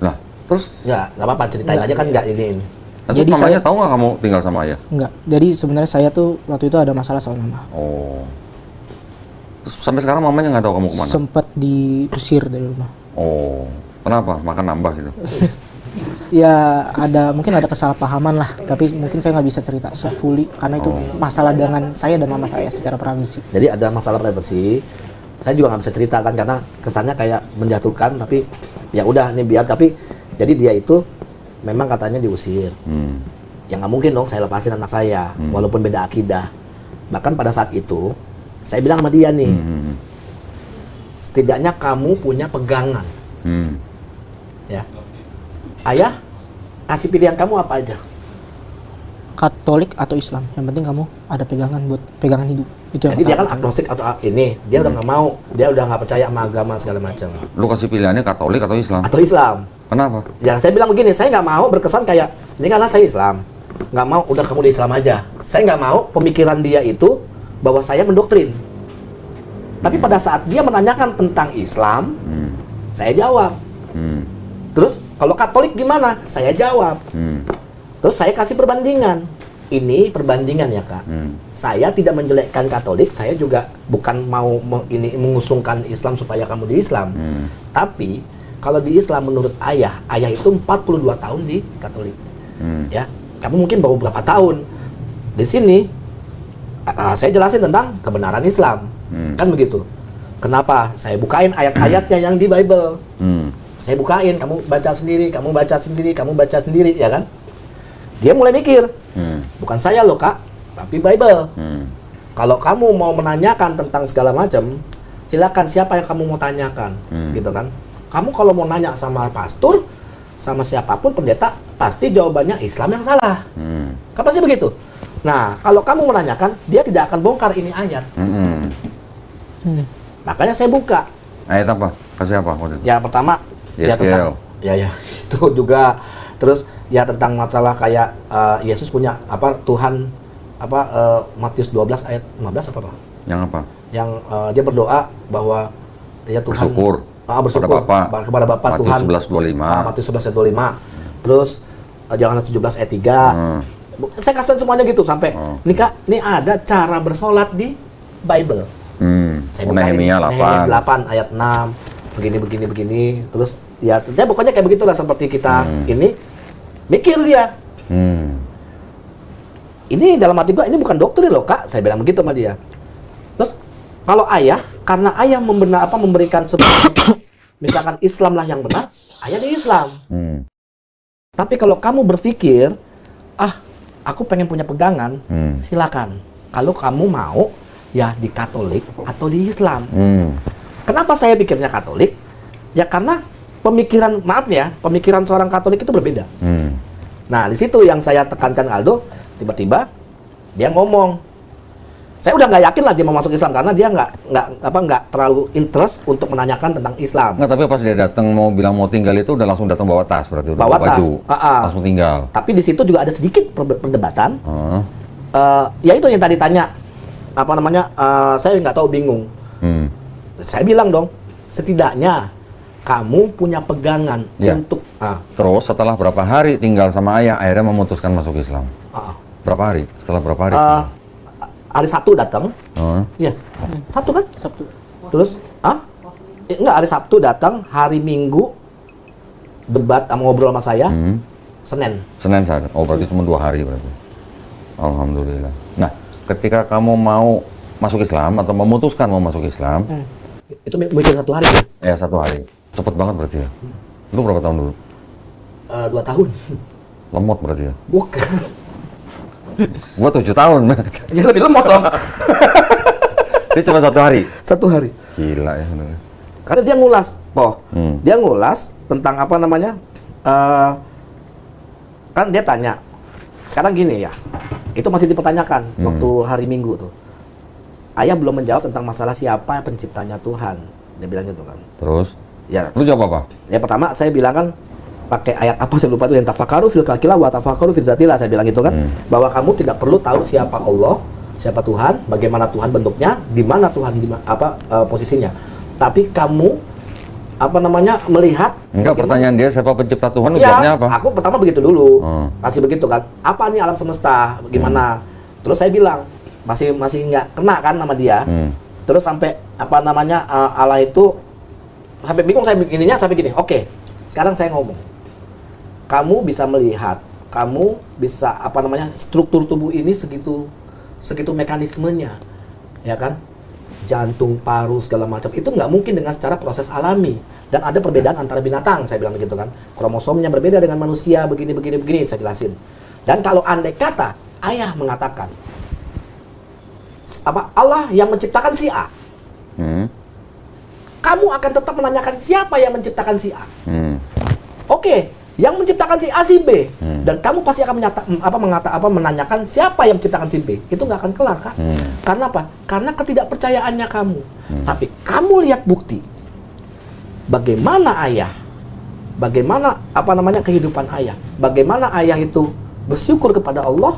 Lah, terus? Nggak apa-apa, ceritain Nggak. aja kan nggak ini. Terus Jadi mamanya saya- tahu nggak kamu tinggal sama ayah? Enggak. Jadi sebenarnya saya tuh waktu itu ada masalah sama mama. Oh. Terus sampai sekarang mamanya nggak tahu kamu kemana? Sempat diusir dari rumah. Oh. Kenapa? Makan nambah gitu? Ya mungkin ada kesalahpahaman lah, tapi mungkin saya nggak bisa cerita se-fully karena itu masalah dengan saya dan mama saya secara privasi. Jadi ada masalah privasi. Saya juga nggak bisa ceritakan karena kesannya kayak menjatuhkan. Tapi ya udah ini biar. Tapi jadi dia itu memang katanya diusir. Ya nggak mungkin dong saya lepasin anak saya, walaupun beda akidah. Bahkan pada saat itu saya bilang sama dia nih, setidaknya kamu punya pegangan. Ya, ayah kasih pilihan kamu apa aja. Katolik atau Islam, yang penting kamu ada pegangan buat pegangan hidup. Itu yang Jadi dia kan pertama. agnostik atau ini, dia udah nggak mau, dia udah nggak percaya sama agama segala macam. Lu kasih pilihannya Katolik atau Islam? Atau Islam. Kenapa? Ya saya bilang begini, saya nggak mau berkesan kayak ini karena saya Islam, nggak mau udah kamu di Islam aja. Saya nggak mau pemikiran dia itu bahwa saya mendoktrin. Tapi pada saat dia menanyakan tentang Islam, saya jawab. Terus kalau Katolik gimana? Saya jawab. Terus saya kasih perbandingan. Ini perbandingan ya kak. Saya tidak menjelekkan Katolik. Saya juga bukan mau mengusungkan Islam supaya kamu di Islam. Tapi kalau di Islam menurut ayah itu 42 tahun di Katolik. Ya, kamu mungkin baru berapa tahun. Di sini saya jelasin tentang kebenaran Islam. Kan begitu. Kenapa? Saya bukain ayat-ayatnya yang di Bible. Saya bukain, kamu baca sendiri, kamu baca sendiri, kamu baca sendiri, ya kan? Dia mulai mikir, bukan saya loh kak, tapi Bible. Kalau kamu mau menanyakan tentang segala macam, silakan siapa yang kamu mau tanyakan, gitu kan? Kamu kalau mau nanya sama pastor, sama siapapun pendeta, pasti jawabannya Islam yang salah. Kan pasti begitu. Nah, kalau kamu menanyakan, dia tidak akan bongkar ini ayat. Makanya saya buka. Ayat apa? Kasih apa waktu itu? Ya pertama, ya tentang, ya itu juga. Terus ya tentang masalah kayak Yesus punya apa Tuhan apa Matius 12 ayat 15 apa Pak? Yang apa? Yang dia berdoa bahwa ya Tuhan Bersyukur bersyukur kepada Bapa Tuhan. Matius 11:25. Matius 11 ayat 25. Terus Yohanes 17 ayat 3. Saya kasih semuanya gitu sampai nih Kak, ini ada cara bersolat di Bible. Saya bukain Nehemia 8. 8 ayat 6 begini. Terus ya pokoknya kayak begitulah seperti kita ini mikir dia. Ini dalam hati gua ini bukan doktrin loh kak, saya bilang begitu sama dia. Terus kalau ayah, karena ayah memberikan misalkan Islam lah yang benar, ayah di Islam. Tapi kalau kamu berpikir, aku pengen punya pegangan, silakan. Kalau kamu mau, ya di Katolik atau di Islam. Kenapa saya pikirnya Katolik? Ya karena pemikiran seorang Katolik itu berbeda. Nah, di situ yang saya tekankan Aldo, tiba-tiba dia ngomong, Saya udah nggak yakin lah dia mau masuk Islam karena dia nggak terlalu interest untuk menanyakan tentang Islam. Nggak, tapi pas dia datang mau bilang mau tinggal itu udah langsung datang bawa tas, berarti udah Bawa tas. baju, langsung tinggal. Tapi di situ juga ada sedikit perdebatan. Ya itu yang tadi tanya, apa namanya? Saya nggak tahu, bingung. Saya bilang dong, setidaknya kamu punya pegangan untuk. Terus setelah berapa hari tinggal sama ayah, akhirnya memutuskan masuk Islam. Berapa hari? Setelah berapa hari? Hari Sabtu datang. Iya. Sabtu kan? Sabtu. Terus, enggak, hari Sabtu datang, hari Minggu debat sama ngobrol sama saya. Senin saja. Oh, berarti cuma 2 hari berarti. Alhamdulillah. Nah, ketika kamu mau masuk Islam atau memutuskan mau masuk Islam, itu mikir 1 hari ya? 1 hari. Cepet banget berarti ya. Lu berapa tahun dulu? 2 tahun. Lemot berarti ya. Bukan. Gua 7 tahun. Ya lebih lemot dong. Ini cuma 1 hari. 1 hari. Gila ya bener. Karena dia ngulas, dia ngulas tentang apa namanya, kan dia tanya, sekarang gini ya, itu masih dipertanyakan waktu hari Minggu tuh. Ayah belum menjawab tentang masalah siapa penciptanya Tuhan, dia bilang gitu kan. Terus? Ya. Lu jawab apa? Ya pertama saya bilang kan, pakai ayat apa saya lupa tuh, yang tafakaru fil kalkila wa tafakaru fil zatillah, saya bilang gitu kan, bahwa kamu tidak perlu tahu siapa Allah, siapa Tuhan, bagaimana Tuhan bentuknya, di mana Tuhan posisinya. Tapi kamu melihat. Enggak, pertanyaan dia siapa pencipta Tuhan, Ya, jawabnya apa? aku pertama begitu dulu. Kasih begitu kan. Apa nih alam semesta? Bagaimana? Terus saya bilang, masih nggak kena kan nama dia. Terus sampai Allah itu sampai bingung saya begininya, sampai gini. Oke, sekarang saya ngomong. Kamu bisa melihat, kamu bisa struktur tubuh ini segitu mekanismenya, ya kan? Jantung, paru, segala macam itu nggak mungkin dengan secara proses alami, dan ada perbedaan antara binatang, saya bilang begitu kan. Kromosomnya berbeda dengan manusia, begini saya jelasin. Dan kalau andai kata ayah mengatakan Allah yang menciptakan si A, kamu akan tetap menanyakan siapa yang menciptakan si A. Oke, yang menciptakan si A si B, dan kamu pasti akan menanyakan siapa yang menciptakan si B. Itu nggak akan kelar kan? Karena apa? Karena ketidakpercayaannya kamu. Tapi kamu lihat bukti. Bagaimana ayah? Bagaimana kehidupan ayah? Bagaimana ayah itu bersyukur kepada Allah?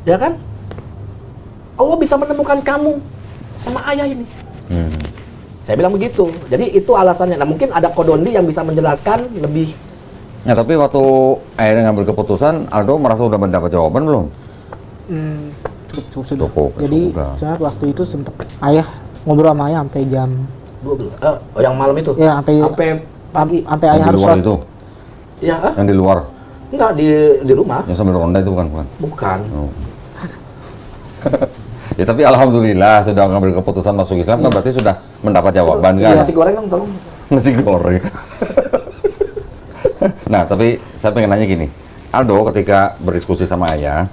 Ya kan? Allah bisa menemukan kamu sama ayah ini. Saya bilang begitu. Jadi itu alasannya. Nah, mungkin ada Kodondi yang bisa menjelaskan lebih. Nah, tapi waktu akhirnya ngambil keputusan, Aldo merasa udah mendapat jawaban belum? Cukup sudah. Jadi saya waktu itu sempat ayah ngobrol sama ayah sampai jam 12. Yang malam itu? Ya, sampai pagi. Sampai ayah harus sholat itu? Ya, Yang di luar? Enggak, di rumah. Yang sambil ronda itu bukan? Bukan. Oh. Ya, tapi alhamdulillah sudah ngambil keputusan masuk Islam, kan berarti sudah mendapat jawaban kan? Nasi goreng dong, tolong. Nasi goreng. Nah, tapi saya pengen nanya gini, Aldo ketika berdiskusi sama ayah,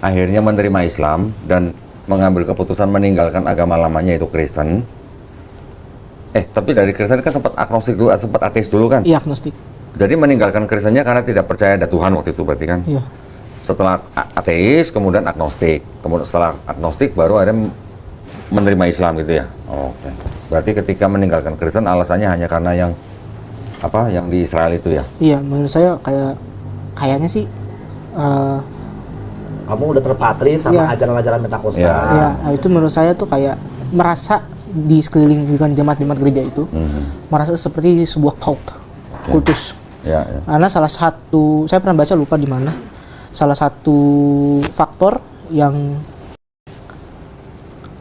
akhirnya menerima Islam dan mengambil keputusan meninggalkan agama lamanya itu Kristen. Tapi dari Kristen kan sempat agnostik dulu, sempat ateis dulu kan? Iya, agnostik. Jadi meninggalkan Kristennya karena tidak percaya ada Tuhan waktu itu berarti kan? Iya. Setelah ateis, kemudian agnostik. Kemudian setelah agnostik baru akhirnya menerima Islam gitu ya? Oke. Berarti ketika meninggalkan Kristen alasannya hanya karena yang di Israel itu ya? Iya, menurut saya kayaknya sih kamu udah terpatri sama ajaran-ajaran Pentakosta. Iya, itu menurut saya tuh kayak merasa di sekeliling dengan jemaat-jemaat gereja itu merasa seperti sebuah kultus. Ya. Karena salah satu, saya pernah baca lupa di mana, salah satu faktor yang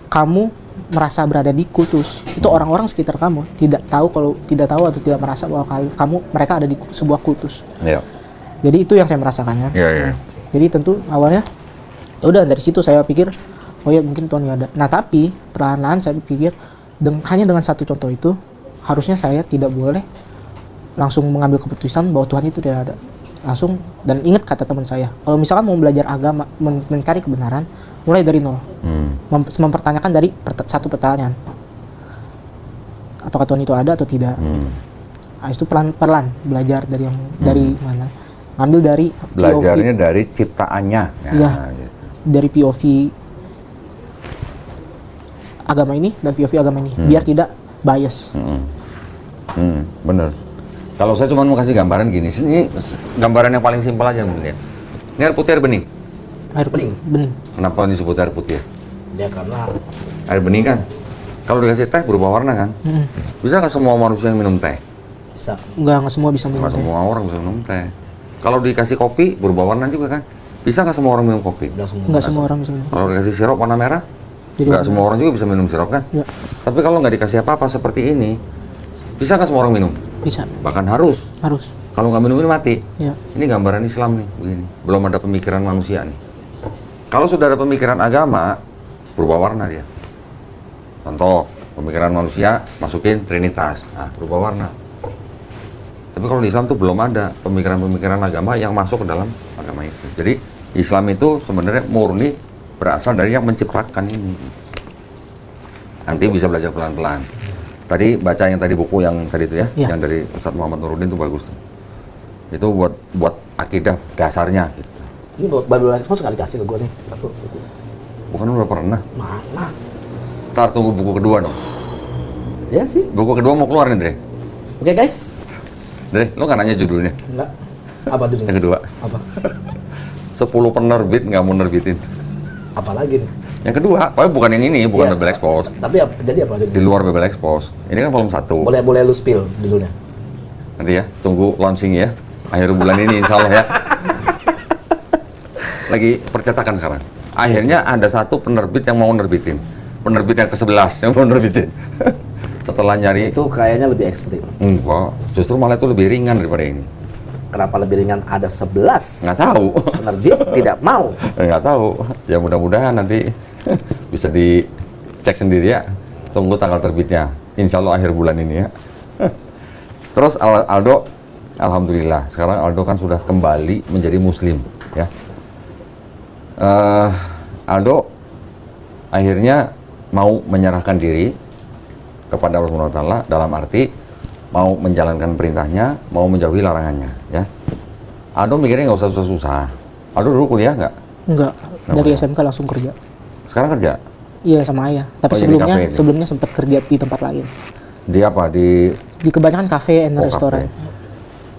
kamu merasa berada di kultus itu orang-orang sekitar kamu tidak tahu atau tidak merasa bahwa mereka ada di sebuah kultus. Iya. Jadi itu yang saya merasakan ya. Iya. Jadi tentu awalnya udah dari situ saya pikir oh ya mungkin Tuhan nggak ada. Nah tapi perlahan-lahan saya pikir hanya dengan satu contoh itu harusnya saya tidak boleh langsung mengambil keputusan bahwa Tuhan itu tidak ada. Langsung, dan ingat kata teman saya, kalau misalkan mau belajar agama, mencari kebenaran, mulai dari nol. Mempertanyakan dari satu pertanyaan. Apakah Tuhan itu ada atau tidak? Nah, itu pelan-pelan belajar dari dari mana? Ngambil dari belajarnya POV. Dari ciptaannya. Iya. Gitu. Dari POV agama ini dan POV agama ini, biar tidak bias. Bener. Kalau saya cuma mau kasih gambaran gini, ini gambaran yang paling simpel aja mungkin ya. Ini air putih, air bening. Air bening. Kenapa disebut air putih ya? Dia karena Air bening kan, kalau dikasih teh berubah warna kan? Bisa nggak semua manusia yang minum teh? bisa. Nggak semua bisa minum Nggak teh. semua orang bisa minum teh. Kalau dikasih kopi berubah warna juga kan? Bisa nggak semua orang minum kopi? Udah semua. Nggak semua orang bisa minum. Kalau dikasih sirup warna merah, Jadi nggak warna- semua orang juga bisa minum sirup kan? Ya, Tapi kalau nggak dikasih apa-apa seperti ini, bisa nggak semua orang minum? bisa. Bahkan harus. Harus. Kalau nggak minum ini mati. Ya. Ini gambaran Islam nih, begini. Belum ada pemikiran manusia nih. Kalau sudah ada pemikiran agama, berubah warna dia. Contoh, pemikiran manusia masukin Trinitas, nah berubah warna. Tapi kalau di Islam tuh belum ada pemikiran-pemikiran agama yang masuk ke dalam agama itu. Jadi Islam itu sebenarnya murni berasal dari yang menciptakan ini. Nanti bisa belajar pelan-pelan. Tadi baca yang tadi buku yang tadi itu ya, Iya. yang dari Ustadz Muhammad Nuruddin itu bagus tuh. Itu buat akidah dasarnya gitu. Ini Bible Expose nggak dikasih ke gue nih satu. Bukan udah pernah? Mana? Ntar tunggu buku kedua dong. Ya sih. Buku kedua mau keluar nih, Dre. Oke guys. Dre, lo nggak nanya judulnya? Enggak. Apa tuh? Yang kedua. Apa? 10 penerbit nggak mau nerbitin. Apa lagi nih? Yang kedua, bukan yang ini, bukan Iya. Bible Expose. Tapi jadi apa Di judulnya? luar Bible Expose. Ini kan volume 1. Boleh lu spill judulnya. Nanti ya, tunggu launching ya. Akhir bulan ini insya Allah ya. Lagi percetakan sekarang. Akhirnya ada satu penerbit yang mau nerbitin. Penerbit yang ke-11 yang mau nerbitin. Setelah nyari, Itu kayaknya lebih ekstrim. enggak, justru malah itu lebih ringan daripada ini. Kenapa lebih ringan? Ada 11 Nggak tahu. penerbit tidak mau. Nggak tahu. Ya mudah-mudahan nanti bisa dicek sendiri ya. Tunggu tanggal terbitnya. Insya Allah akhir bulan ini ya. Terus Aldo, alhamdulillah. Sekarang Aldo kan sudah kembali menjadi Muslim ya. Aldo akhirnya mau menyerahkan diri kepada Allah Subhanahu wa Ta'ala dalam arti mau menjalankan perintahnya, mau menjauhi larangannya ya. Aldo mikirnya nggak usah susah-susah. Aldo dulu kuliah nggak? Enggak. Nggak Dari boleh. SMK langsung kerja. Sekarang kerja? Iya sama ayah. Tapi Oh, jadi sebelumnya kafe ini? sebelumnya sempat kerja di tempat lain. Di apa? Di Di kebanyakan kafe and Oh, restoran. kafe.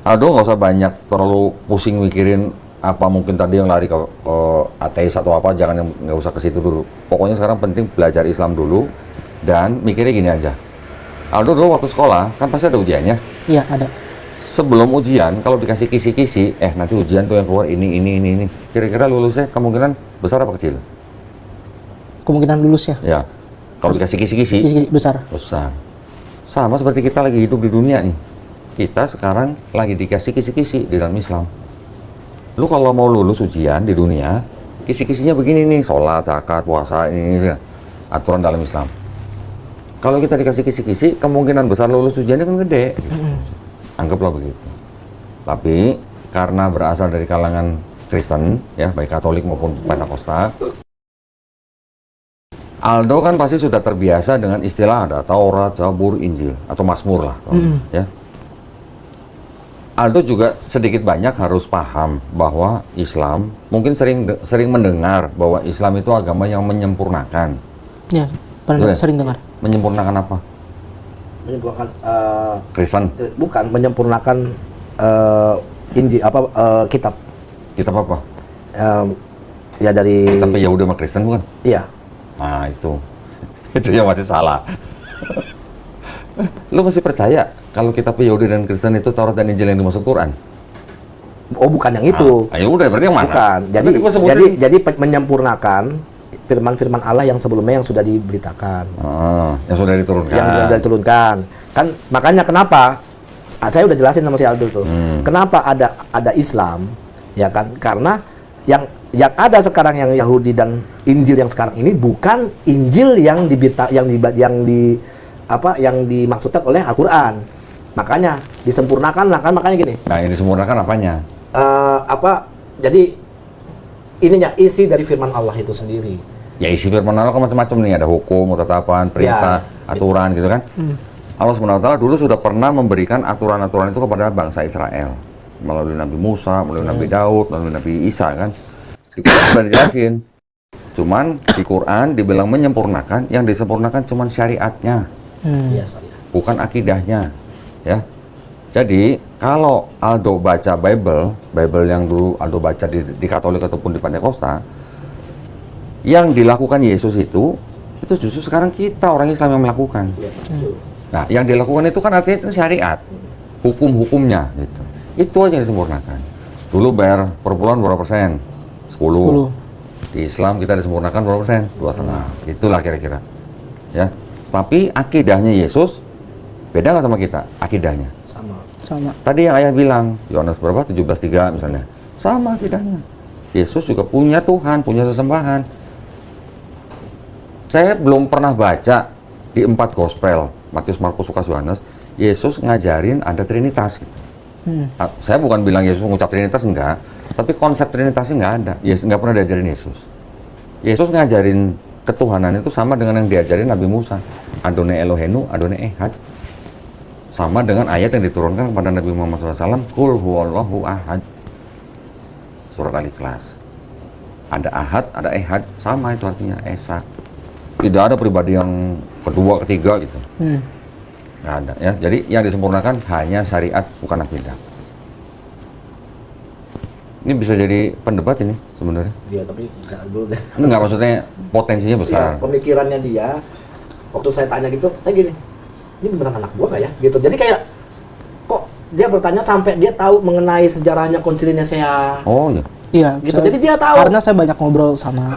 Aldo nggak usah banyak terlalu pusing mikirin apa mungkin tadi yang lari ke ateis atau apa, jangan yang nggak usah ke situ dulu. Pokoknya sekarang penting belajar Islam dulu dan mikirnya gini aja. Aldo dulu waktu sekolah kan pasti ada ujiannya. Iya ada. Sebelum ujian kalau dikasih kisi-kisi, nanti ujian tuh yang keluar ini. Kira-kira lulusnya kemungkinan besar apa kecil? Kemungkinan lulus ya. Ya. Kalau dikasih kisi-kisi Kisi-kisi besar. besar. Sama seperti kita lagi hidup di dunia nih. Kita sekarang lagi dikasih kisi-kisi di dalam Islam. Lu kalau mau lulus ujian di dunia, kisi-kisinya begini nih, sholat, zakat, puasa, ini aturan dalam Islam. Kalau kita dikasih kisi-kisi, kemungkinan besar lulus ujiannya kan gede. Anggaplah begitu. Tapi karena berasal dari kalangan Kristen, ya baik Katolik maupun Pentakosta, Aldo kan pasti sudah terbiasa dengan istilah ada Taurat, Zabur, Injil atau Mazmur lah, ya. Aldo juga sedikit banyak harus paham bahwa Islam mungkin sering mendengar bahwa Islam itu agama yang menyempurnakan. Ya, Betul pernah ya? sering dengar. Menyempurnakan apa? Menyempurnakan Kristen. bukan menyempurnakan Injil kitab. Kitab apa? Ya dari Kitab Yahudi sama Kristen bukan? iya. Nah itu yang masih salah. Lu masih percaya kalau kitab Yahudi dan Kristen itu Taurat dan Injil yang dimaksud Quran? Oh bukan yang itu. Ya udah berarti yang mana? Bukan. Jadi Tadi gua sebutin. jadi menyempurnakan firman-firman Allah yang sebelumnya yang sudah diberitakan. Yang sudah diturunkan. Yang sudah diturunkan. Kan makanya kenapa saya udah jelasin sama si Aldo tuh. Kenapa ada Islam? Ya kan? Karena yang ada sekarang yang Yahudi dan Injil yang sekarang ini bukan Injil yang dimaksudkan oleh Al-Qur'an. Makanya disempurnakan lah kan, makanya gini. Nah yang disempurnakan apanya? Jadi ininya isi dari firman Allah itu sendiri. Ya isi firman Allah kan macam-macam nih, ada hukum, ketetapan, perintah, aturan gitu kan. Allah SWT dulu sudah pernah memberikan aturan-aturan itu kepada bangsa Israel melalui Nabi Musa, melalui Nabi Daud, melalui Nabi Isa kan. Itu sudah dijelasin. Cuman di Quran dibilang menyempurnakan, yang disempurnakan cuman syariatnya, Iya, syariat. bukan akidahnya, ya. Jadi kalau Aldo baca Bible yang dulu Aldo baca di Katolik ataupun di Pantekosta, yang dilakukan Yesus itu justru sekarang kita orang Islam yang melakukan. Iya, betul. Nah, yang dilakukan itu kan artinya itu syariat, hukum-hukumnya gitu. Itu aja yang disempurnakan. Dulu bayar per bulan berapa persen? 10. Di Islam kita disempurnakan berapa persen? 2,5. Itulah kira-kira. Ya. Tapi akidahnya Yesus beda nggak sama kita? Akidahnya. Sama. Tadi yang ayah bilang, Yohanes berapa? 17:3 misalnya. Sama akidahnya. Yesus juga punya Tuhan, punya sesembahan. Saya belum pernah baca di 4 gospel, Matius, Markus, Lukas, Yohanes, Yesus ngajarin ada Trinitas gitu. Saya bukan bilang Yesus mengucap Trinitas, enggak. Tapi konsep Trinitasnya nggak ada. Yesus nggak pernah diajarin Yesus. Yesus ngajarin ketuhanan itu sama dengan yang diajarin Nabi Musa. Adonai Elohenu, Adonai Ehad. Sama dengan ayat yang diturunkan kepada Nabi Muhammad SAW, Qul huwallahu ahad. Surat Al-Ikhlas. Ada ahad, ada ehad, sama itu artinya, esa. Tidak ada pribadi yang kedua, ketiga gitu. Nggak ada ya. Jadi yang disempurnakan hanya syariat, bukan akidah. Ini bisa jadi pendebat ini sebenarnya. Iya, tapi jangan dulu deh. Enggak, maksudnya potensinya besar. Iya, pemikirannya dia, waktu saya tanya gitu, saya gini, ini beneran anak gua nggak ya? Gitu. Jadi kayak, kok dia bertanya sampai dia tahu mengenai sejarahnya Konsili Nisea. Oh iya. Iya, Gitu. Jadi dia tahu. karena saya banyak ngobrol sama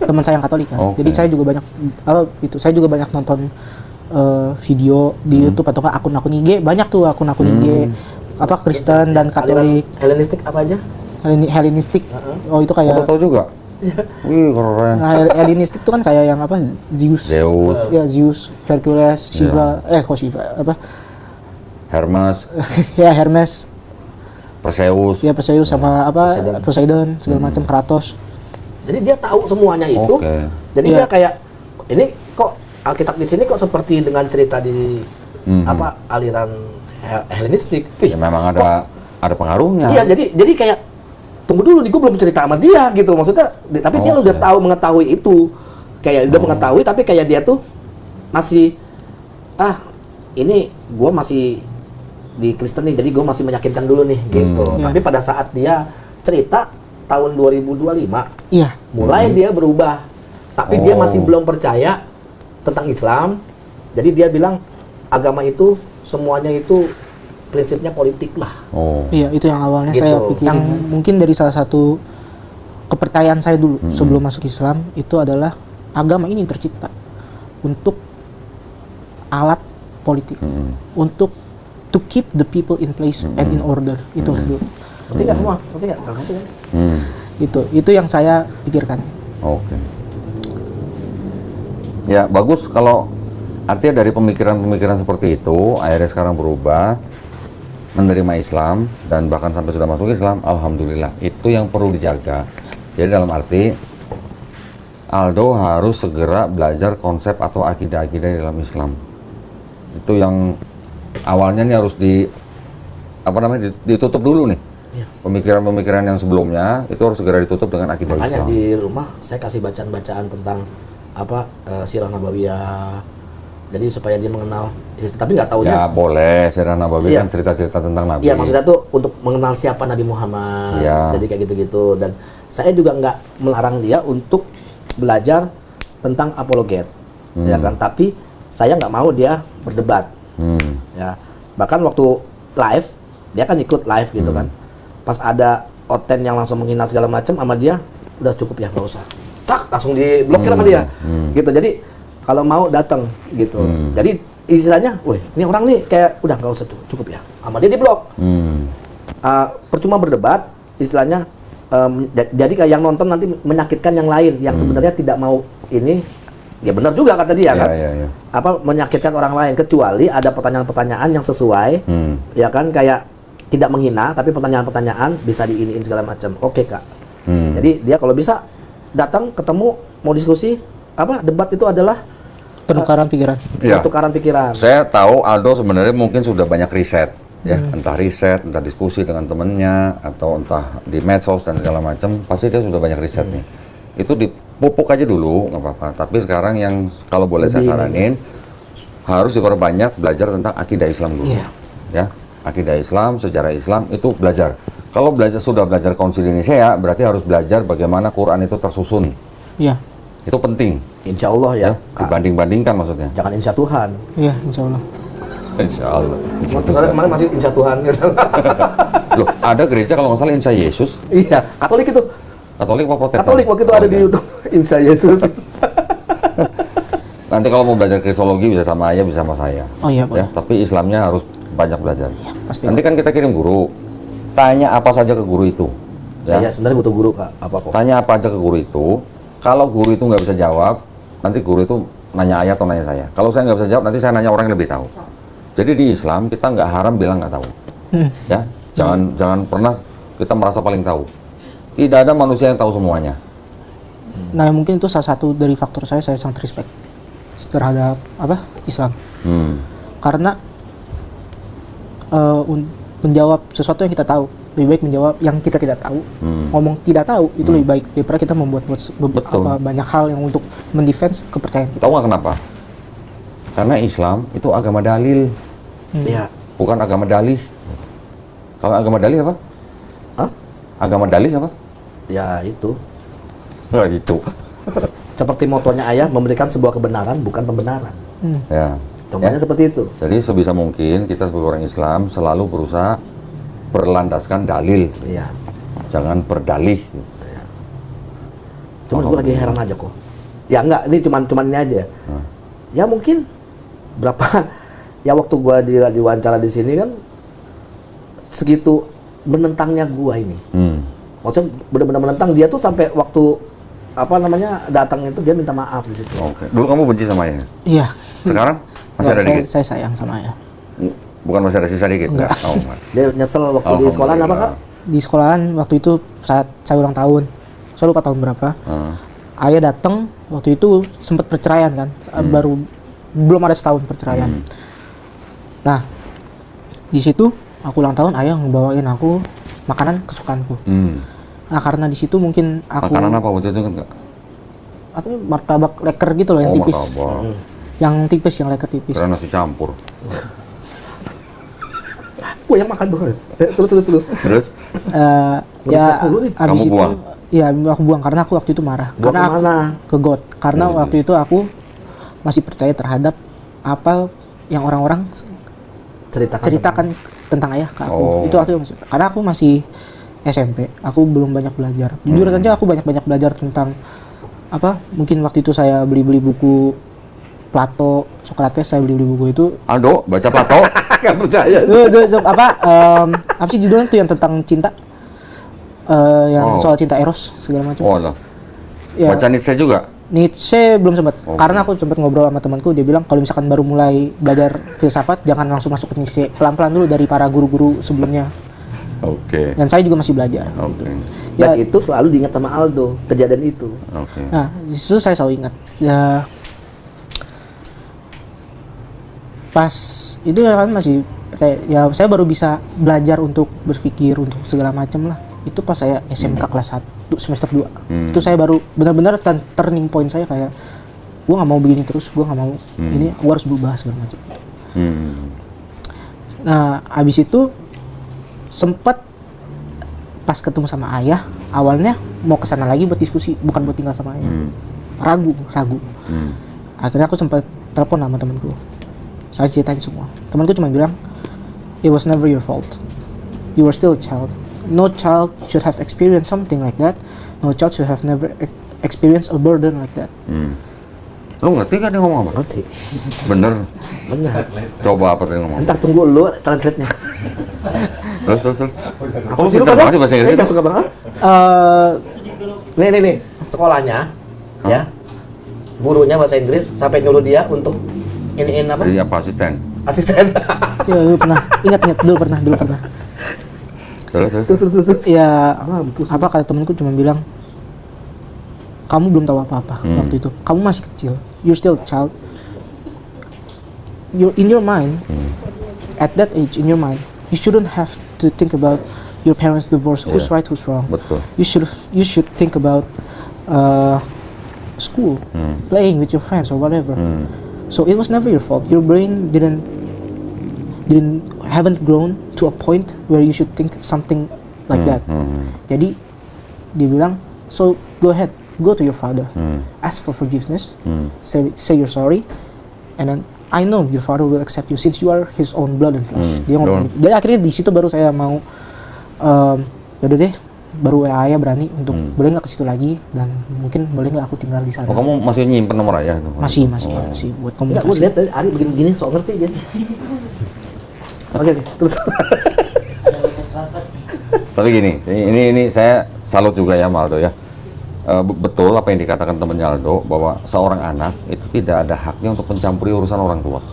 teman saya yang Katolik kan. Oke. Jadi saya juga banyak saya juga banyak nonton video di YouTube atau akun-akun IG, banyak tuh akun-akun IG apa Kristen dan Katolik, Helenistik apa aja? Hellenistik. Oh, itu kayak Tahu juga. Wih, keren. nah, Hellenistik itu kan kayak yang apa? Zeus. Zeus, Ya, Zeus, Hercules, Shiva, Shiva apa? Hermes, Ya, Hermes, Perseus. ya Perseus sama apa? Poseidon. Poseidon segala macam, Kratos. Jadi dia tahu semuanya itu. Oke. Jadi Iya. dia kayak, ini kok Alkitab di sini kok seperti dengan cerita di apa aliran Helenistik. Ya memang ada pengaruhnya. Iya, jadi kayak tunggu dulu nih, gue belum cerita sama dia gitu maksudnya. Tapi dia udah tahu mengetahui itu, kayak udah mengetahui, tapi kayak dia tuh masih ini gue masih di Kristen nih, jadi gue masih meyakinkan dulu nih gitu. Tapi pada saat dia cerita tahun 2025, Iya. mulai dia berubah, tapi dia masih belum percaya tentang Islam. Jadi dia bilang agama itu semuanya itu prinsipnya politik lah. Oh. Iya, itu yang awalnya Gitu. saya pikir. Yang mungkin dari salah satu kepercayaan saya dulu sebelum masuk Islam itu adalah agama ini tercipta untuk alat politik, untuk to keep the people in place and in order. Itu dulu. Ngerti nggak semua? Ngerti nggak? Nggak ngerti kan? Itu yang saya pikirkan. Oke. Ya, bagus kalau artinya dari pemikiran-pemikiran seperti itu akhirnya sekarang berubah menerima Islam dan bahkan sampai sudah masuk Islam, alhamdulillah. Itu yang perlu dijaga. Jadi dalam arti Aldo harus segera belajar konsep atau akidah-akidah dalam Islam. Itu yang awalnya nih harus ditutup dulu nih. Pemikiran-pemikiran yang sebelumnya itu harus segera ditutup dengan akidah Makanya Islam. di rumah saya kasih bacaan-bacaan tentang apa sirah nabawiyah. Jadi supaya dia mengenal, tapi nggak taunya. Ya boleh, Sirah Nabawi kan cerita-cerita tentang Nabi. Iya, maksudnya tuh untuk mengenal siapa Nabi Muhammad. Iya. Jadi kayak gitu-gitu. Dan saya juga nggak melarang dia untuk belajar tentang apologet, ya kan. Tapi saya nggak mau dia berdebat. Ya, bahkan waktu live dia kan ikut live gitu kan. Pas ada oten yang langsung menghina segala macam sama dia, udah cukup ya, nggak usah. Tak langsung diblokir sama dia. Gitu. Jadi kalau mau datang gitu. Jadi istilahnya, woi, ini orang nih kayak udah nggak usah, cukup ya. Sama dia diblok. Percuma berdebat, istilahnya. Jadi kayak yang nonton nanti menyakitkan yang lain yang sebenarnya tidak mau ini. Ya benar juga kata dia kan. Iya. Apa menyakitkan orang lain, kecuali ada pertanyaan-pertanyaan yang sesuai. Ya kan, kayak tidak menghina, tapi pertanyaan-pertanyaan bisa diiniin segala macam. Oke, Kak. Jadi dia kalau bisa datang, ketemu, mau diskusi, debat itu adalah Penukaran pikiran. Iya. pertukaran pikiran. Saya tahu Aldo sebenarnya mungkin sudah banyak riset, ya, entah riset, entah diskusi dengan temennya, atau entah di medsos dan segala macam, pasti dia sudah banyak riset nih. Itu pupuk aja dulu nggak apa-apa. Tapi sekarang yang kalau boleh saya saranin harus diperbanyak belajar tentang akidah Islam dulu. Iya. Ya, akidah Islam, sejarah Islam itu belajar. Kalau sudah belajar Konsil Nicea, berarti harus belajar bagaimana Quran itu tersusun. Iya. Itu penting. Insya Allah ya. Dibanding-bandingkan maksudnya. Jangan insya Tuhan. Iya, insya Allah. Insya Allah. Soalnya kemarin masih insya Tuhan gitu. Loh, ada gereja kalau nggak salah insya Yesus. Iya, Katolik itu. Katolik apa Protestan? Katolik waktu itu ada di YouTube. Insya Yesus. Nanti kalau mau belajar kristologi bisa sama ayah, bisa sama saya. Oh iya, boleh. Ya, tapi Islamnya harus banyak belajar. Iya, pasti. Nanti kan kita kirim guru. Tanya apa saja ke guru itu. Ya, sebenarnya butuh guru Kak. Apa kok? Tanya apa aja ke guru itu. Kalau guru itu nggak bisa jawab, nanti guru itu nanya ayah atau nanya saya. Kalau saya nggak bisa jawab, nanti saya nanya orang yang lebih tahu. Jadi di Islam kita nggak haram bilang nggak tahu. Ya, jangan pernah kita merasa paling tahu. Tidak ada manusia yang tahu semuanya. Nah, mungkin itu salah satu dari faktor saya sangat respect terhadap Islam. Karena menjawab sesuatu yang kita tahu lebih baik menjawab yang kita tidak tahu. Ngomong tidak tahu itu lebih baik daripada kita membuat banyak hal yang untuk mendefense kepercayaan kita. Tahu nggak kenapa? Karena Islam itu agama dalil, Iya. bukan agama dalih. Kalau agama dalih apa? Hah? Agama dalih apa? Ya itu. Nggak gitu. Seperti motonya ayah, memberikan sebuah kebenaran bukan pembenaran. Ya. Contohnya seperti itu. Jadi sebisa mungkin kita sebagai orang Islam selalu berusaha berlandaskan dalil, Iya. jangan berdalih. Cuman gue lagi heran aja kok. Ya enggak, ini cuman ini aja. Ya mungkin berapa ya waktu gua diwawancara di sini kan segitu menentangnya gua ini. Maksudnya benar-benar menentang dia tuh sampai waktu datang itu dia minta maaf di situ. Oke. Dulu kamu benci sama ayah? Iya. Sekarang masih ada dikit? Saya sayang sama ayah. Bukan masih ada sisa dikit? Enggak. Oh, enggak. Dia nyesel waktu di sekolahan apa Kak? Di sekolahan waktu itu saat saya ulang tahun, saya lupa tahun berapa. Ayah datang waktu itu sempat perceraian kan, belum ada setahun perceraian. Nah, di situ aku ulang tahun, ayah ngebawain aku makanan kesukaanku. Nah, karena di situ mungkin aku makanan apa waktu itu kan Kak? Martabak leker gitu loh yang tipis. Martabak. Yang tipis, yang leker tipis. Karena nasi campur. Gue yang makan dulu. Terus. Terus? Ya, Kamu habis itu buang? ya aku buang karena aku waktu itu marah. Buang Karena kemana? ke got. Karena waktu itu aku masih percaya terhadap apa yang orang-orang ceritakan tentang ayah ke aku. Itu aku masih, karena aku masih SMP, aku belum banyak belajar. Jujur saja aku banyak belajar tentang mungkin waktu itu saya beli buku Plato, Socrates, saya beli buku itu. Aldo, baca Plato? Gak percaya. Apa sih judulnya tuh yang tentang cinta? Yang soal cinta eros segala macam. Oh lah. Ya, Baca Nietzsche juga? Nietzsche belum sempat. Karena aku sempat ngobrol sama temanku, dia bilang kalau misalkan baru mulai belajar filsafat jangan langsung masuk ke Nietzsche. Pelan-pelan dulu dari para guru-guru sebelumnya. Oke. Dan saya juga masih belajar. Oke. Dan itu selalu diingat sama Aldo, kejadian itu. Oke. Nah, itu saya selalu ingat. Ya, pas itu kan masih ya saya baru bisa belajar untuk berpikir untuk segala macam lah. Itu pas saya SMK kelas 1 semester 2. Itu saya baru benar-benar turning point saya kayak gue nggak mau begini terus, gue nggak mau ini, gue harus berubah segala macam gitu. Nah, abis itu sempat pas ketemu sama ayah, awalnya mau kesana lagi buat diskusi, bukan buat tinggal sama ayah. Ragu. Akhirnya aku sempat telepon sama temanku. Saya ceritain semua. Temanku cuma bilang, it was never your fault. You were still a child. No child should have experienced something like that. No child should have never experienced a burden like that. Lu ngerti kan dia ngomong apa? Ngerti. Bener. Coba apa tadi ngomong? Ntar tunggu lu translate-nya. Terus. Apa Oh, sih lu pintar kadang? banget sih bahasa Inggris itu. Suka banget. Nih. Sekolahnya, ya. Gurunya bahasa Inggris sampai nyuruh dia untuk iniin apa? Jadi apa asisten? Asisten. Ya, dulu pernah. Ingat, dulu pernah. Terus. Ya, apa kata temanku cuma bilang, kamu belum tahu apa-apa waktu itu. Kamu masih kecil. You're still a child. You're in your mind. At that age, in your mind, you shouldn't have to think about your parents' divorce. Who's right, who's wrong. Betul. You should think about school, playing with your friends or whatever. So it was never your fault. Your brain haven't grown to a point where you should think something like that. Jadi dia bilang, so go ahead, go to your father, ask for forgiveness, say you're sorry, and then I know your father will accept you since you are his own blood and flesh. Dia ngomong gitu. Jadi akhirnya di situ baru saya mau, yaudah deh, baru ayah berani untuk boleh nggak ke situ lagi dan mungkin boleh nggak aku tinggal di sana. Oh, kamu masih nyimpen nomor ayah itu? Masih buat komunikasi. Gue lihat dari Ari begini-begini, sok ngerti dia. Oke, terus. Tapi gini, ini saya salut juga ya Aldo ya. Betul apa yang dikatakan temannya Aldo bahwa seorang anak itu tidak ada haknya untuk mencampuri urusan orang tua.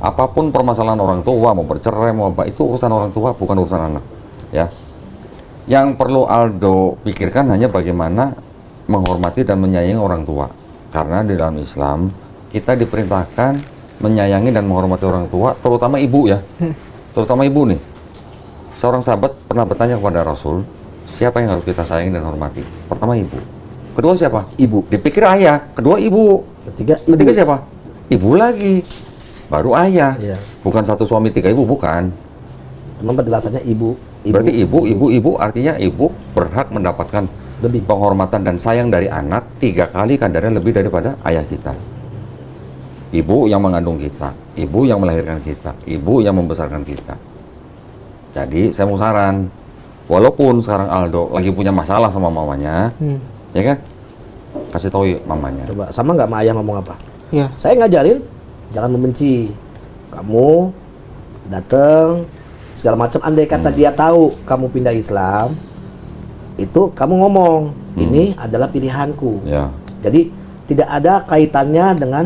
Apapun permasalahan orang tua, mau bercerai mau apa, itu urusan orang tua, bukan urusan anak. Ya. Yang perlu Aldo pikirkan hanya bagaimana menghormati dan menyayangi orang tua. Karena di dalam Islam kita diperintahkan menyayangi dan menghormati orang tua, terutama ibu ya. Terutama ibu nih. Seorang sahabat pernah bertanya kepada Rasul, siapa yang harus kita sayangi dan hormati? Pertama ibu. Kedua siapa? Ibu. Dipikir ayah. Kedua ibu. Ketiga siapa? Ibu lagi. Baru ayah. Iya. Bukan satu suami tiga ibu, bukan. Memang penjelasannya ibu. Berarti ibu artinya ibu berhak mendapatkan Lebih. penghormatan dan sayang dari anak 3 kali kadarnya lebih daripada ayah kita. Ibu yang mengandung kita, ibu yang melahirkan kita, ibu yang membesarkan kita. Jadi saya mau saran, walaupun sekarang Aldo lagi punya masalah sama mamanya, ya kan? Kasih tahu mamanya. Coba sama nggak sama ayah ngomong apa? Ya. Saya ngajarin jangan membenci. Kamu datang segala macam. Andai kata dia tahu kamu pindah Islam, itu kamu ngomong ini adalah pilihanku. Ya. Jadi tidak ada kaitannya dengan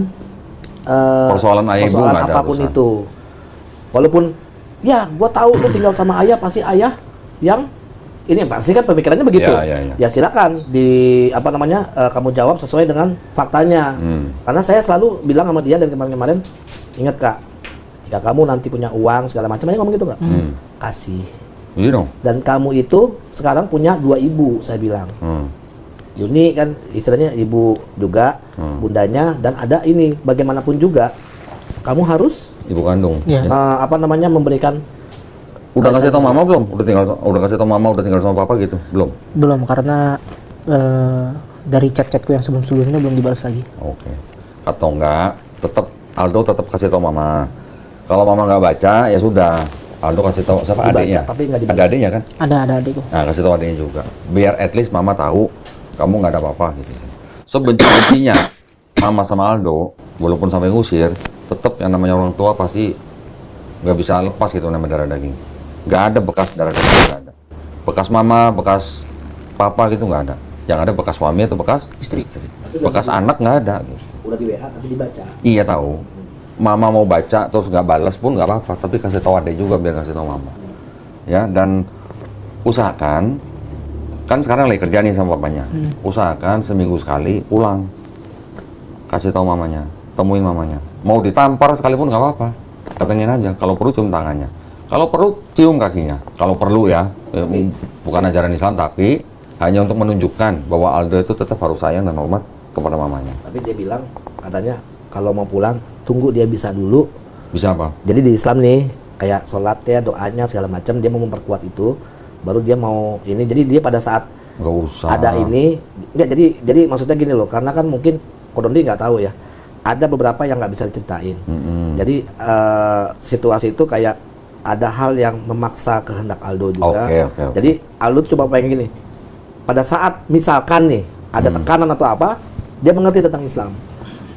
Persoalan ayah ibu nggak ada apapun urusan. itu. Walaupun ya gue tahu lu tinggal sama ayah, pasti ayah yang ini pasti kan pemikirannya begitu. Ya silakan kamu jawab sesuai dengan faktanya. Karena saya selalu bilang sama dia dan kemarin-kemarin, ingat Kak, jika kamu nanti punya uang segala macam, aja ngomong gitu Kak, kasih. Dan kamu itu sekarang punya 2 ibu, saya bilang. Yuni kan istilahnya ibu juga, bundanya, dan ada ini bagaimanapun juga kamu harus Ibu kandung. Ya. Memberikan. Udah kasih tau mama belum? Udah kasih tau mama udah tinggal sama papa gitu? Belum? Belum, karena dari chat-chatku yang sebelum-sebelumnya belum dibalas lagi. Oke. Atau enggak, Aldo tetap kasih tau mama. Kalau mama nggak baca, ya sudah. Aldo kasih tau siapa adiknya? Tapi nggak dibalas. Ada adiknya kan? Ada adikku. Nah, kasih tau adiknya juga. Biar at least mama tahu kamu nggak ada apa-apa gitu. Sebenci-bencinya mama sama Aldo, walaupun sampai ngusir, tetap yang namanya orang tua pasti nggak bisa lepas gitu namanya darah daging. Nggak ada bekas darah daging, nggak ada. Bekas mama, bekas papa gitu nggak ada. Yang ada bekas suami atau bekas istri. Bekas anak nggak ada. Gitu. Udah di WA tapi dibaca. Iya tahu. Mama mau baca terus nggak balas pun nggak apa-apa, tapi kasih tahu adek juga biar kasih tahu mama. Ya, dan usahakan, kan sekarang lagi kerja nih sama papanya. Usahakan seminggu sekali pulang. Kasih tahu mamanya, temuin mamanya. Mau ditampar sekalipun nggak apa-apa. Datengin aja, kalau perlu cium tangannya. Kalau perlu cium kakinya. Kalau perlu ya, bukan ajaran Islam tapi hanya untuk menunjukkan bahwa Aldo itu tetap harus sayang dan hormat kepada mamanya. Tapi dia bilang, katanya kalau mau pulang, tunggu dia bisa dulu. Bisa apa? Jadi di Islam nih, kayak sholatnya, doanya, segala macam, dia mau memperkuat itu. Baru dia mau ini, jadi dia pada saat Nggak usah. ada ini, enggak, jadi maksudnya gini loh, karena kan mungkin Kodondi nggak tahu ya, ada beberapa yang nggak bisa diceritain. Jadi situasi itu kayak ada hal yang memaksa kehendak Aldo juga. Oke. Jadi Aldo tuh coba pengen gini, pada saat misalkan nih ada tekanan atau apa, dia mengerti tentang Islam,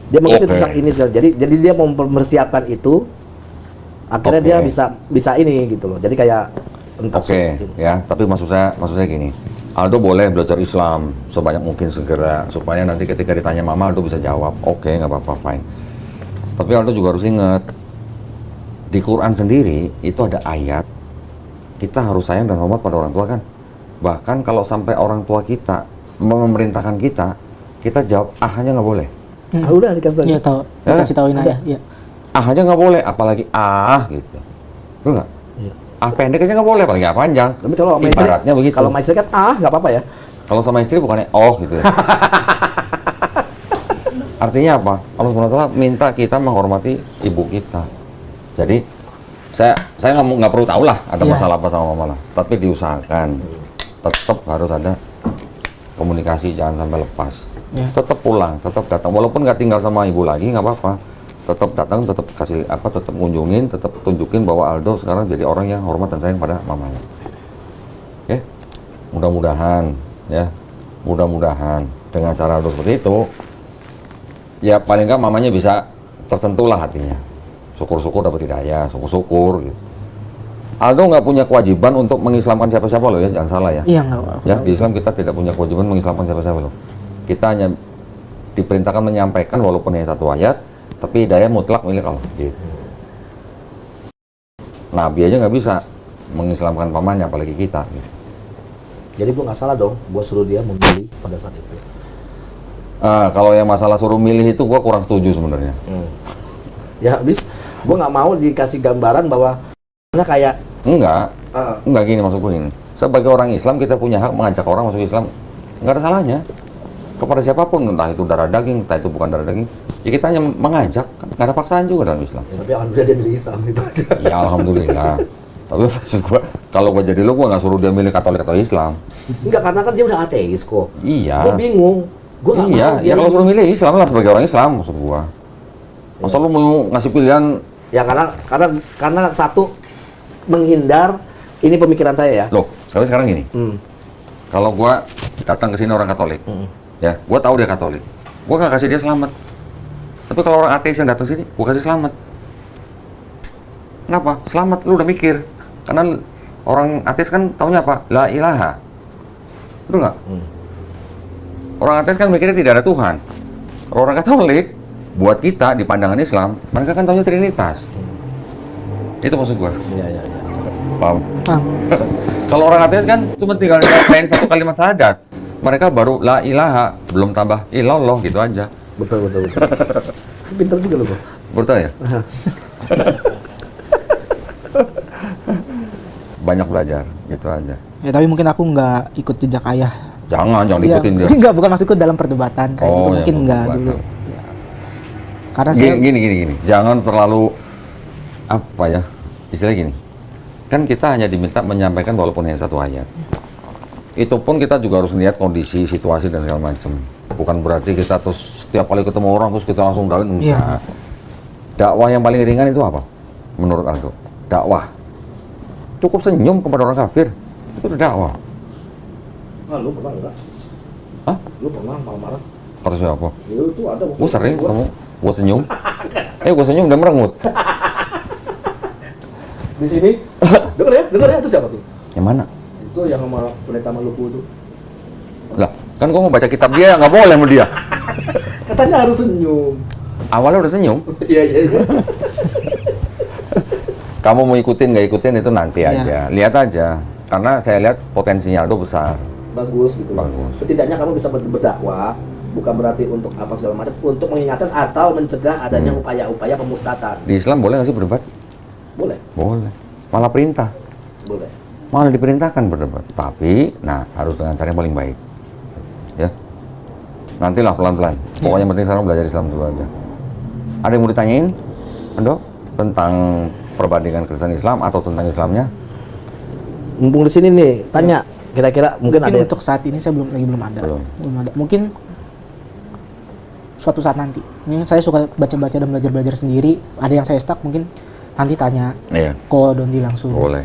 dia mengerti tentang ini segala. Jadi dia mau mempersiapkan itu, akhirnya dia bisa ini gitu loh. Jadi kayak entah. Ya, tapi maksud saya gini. Aldo boleh belajar Islam sebanyak mungkin segera supaya nanti ketika ditanya mama Aldo bisa jawab. Oke, nggak apa-apa, fine. Tapi Aldo juga harus ingat di Quran sendiri itu ada ayat kita harus sayang dan hormat pada orang tua kan. Bahkan kalau sampai orang tua kita memerintahkan kita jawab aja nggak boleh. Udah dikasih tahu. Iya tahu. Dikasih tahuin aja. Iya. Aja nggak boleh, apalagi gitu. Betul nggak? Pendek aja nggak boleh, apalagi panjang. Tapi kalau sama ibaratnya begitu. Kalau sama istri kan nggak apa-apa ya. Kalau sama istri bukannya gitu ya. Artinya apa? Allah SWT minta kita menghormati ibu kita. Jadi saya nggak perlu tahu lah ada masalah apa sama mama lah, tapi diusahakan tetap harus ada komunikasi, jangan sampai lepas. Tetap pulang, tetap datang, walaupun nggak tinggal sama ibu lagi nggak apa-apa, tetap datang, tetap kasih apa, tetap kunjungin, tetap tunjukin bahwa Aldo sekarang jadi orang yang hormat dan sayang pada mamanya. Oke, mudah-mudahan ya, mudah-mudahan dengan cara Aldo seperti itu, ya paling nggak mamanya bisa tersentuh lah hatinya. Syukur-syukur dapat hidayah, syukur-syukur gitu. Aldo nggak punya kewajiban untuk mengislamkan siapa-siapa loh ya, jangan salah ya. Iya, nggak. Ya, di Islam kita tidak punya kewajiban mengislamkan siapa-siapa loh. Kita hanya diperintahkan menyampaikan walaupun hanya satu ayat, tapi hidayah mutlak milik Allah. Gitu. Nabi aja nggak bisa mengislamkan pamannya, apalagi kita. Gitu. Jadi gua nggak salah dong, gua suruh dia memilih pada saat itu. Kalau yang masalah suruh milih itu gua kurang setuju sebenarnya. Ya habis, gua nggak mau dikasih gambaran bahwa kayak enggak gini maksud gue gini. Sebagai orang Islam kita punya hak mengajak orang masuk Islam, nggak ada salahnya kepada siapapun, entah itu darah daging, entah itu bukan darah daging. Ya kita hanya mengajak, nggak ada paksaan juga dalam Islam. Ya, tapi alhamdulillah dia milih Islam itu aja. Ya alhamdulillah. Tapi maksud gue, kalau gue jadi lu, gue nggak suruh dia milih Katolik atau Islam. Enggak, karena kan dia udah ateis kok. Iya. Gue bingung. Gue nggak iya, mau. ya kalau suruh milih Islam lah sebagai orang Islam maksud gue. Masa lu mau ngasih pilihan? Ya karena satu menghindar, ini pemikiran saya ya. Loh, sekarang gini. Kalau gua datang ke sini orang Katolik, ya, gua tahu dia Katolik, gua nggak kasih dia selamat. Tapi kalau orang ateis yang datang sini, gua kasih selamat. Kenapa? Selamat, lu udah mikir. Karena orang ateis kan taunya apa? La ilaha. Betul nggak? Orang ateis kan mikirnya tidak ada Tuhan. Kalau orang Katolik, buat kita di pandangan Islam, mereka kan taunya Trinitas. Itu maksud gua. Iya. Paham? Kalau orang ateis kan cuma tinggal nyelesain satu kalimat syahadat. Mereka baru la ilaha, belum tambah ilallah gitu aja. Betul. Pintar juga lo, Bro. Betul ya? Banyak belajar, gitu aja. Ya tapi mungkin aku nggak ikut jejak ayah. Jangan Iya, ikutin dia. Enggak, bukan masuk ke dalam perdebatan kayak gitu, mungkin enggak dulu. Ya. Karena saya Gini. Jangan terlalu apa ya? Istilahnya gini. Kan kita hanya diminta menyampaikan walaupun hanya satu ayat. Itu pun kita juga harus lihat kondisi, situasi dan segala macam. Bukan berarti kita terus setiap kali ketemu orang terus kita langsung dakwah, enggak. Iya. Dakwah yang paling ringan itu apa? Menurut Aldo, dakwah. Cukup senyum kepada orang kafir. Itu udah dakwah. Lu pernah enggak? Hah? Lu pernah marah-marah? Kata siapa? Ya itu ada. Gue sering kamu, gue senyum. Gue senyum udah merengut. Di sini. Dengar ya itu siapa tuh? Yang mana? Itu yang sama pendeta Maluku itu. Lah, kan gue mau baca kitab dia, nggak boleh sama dia. Katanya harus senyum. Awalnya udah senyum. Iya. Kamu mau ikutin nggak ikutin itu nanti Iya. aja. Lihat aja. Karena saya lihat potensinya Aldo besar. Bagus gitu. Bagus. Setidaknya kamu bisa berdakwah, bukan berarti untuk apa segala macam, untuk mengingatkan atau mencegah adanya upaya-upaya pemurtadan. Di Islam boleh nggak sih berdebat? Boleh. Boleh. Malah perintah. Boleh. Malah diperintahkan berdebat. Tapi, harus dengan cara yang paling baik. Ya. Nantilah pelan-pelan. Pokoknya penting sekarang belajar Islam dulu aja. Ada yang mau ditanyain, Ando? Tentang perbandingan Kristen Islam atau tentang Islamnya? Mumpung di sini nih, tanya. Kira-kira mungkin ada untuk saat ini saya belum ada. Belum. Belum ada. Mungkin suatu saat nanti. Ini saya suka baca-baca dan belajar-belajar sendiri. Ada yang saya stuck, mungkin nanti tanya Ko Dondi langsung. Boleh.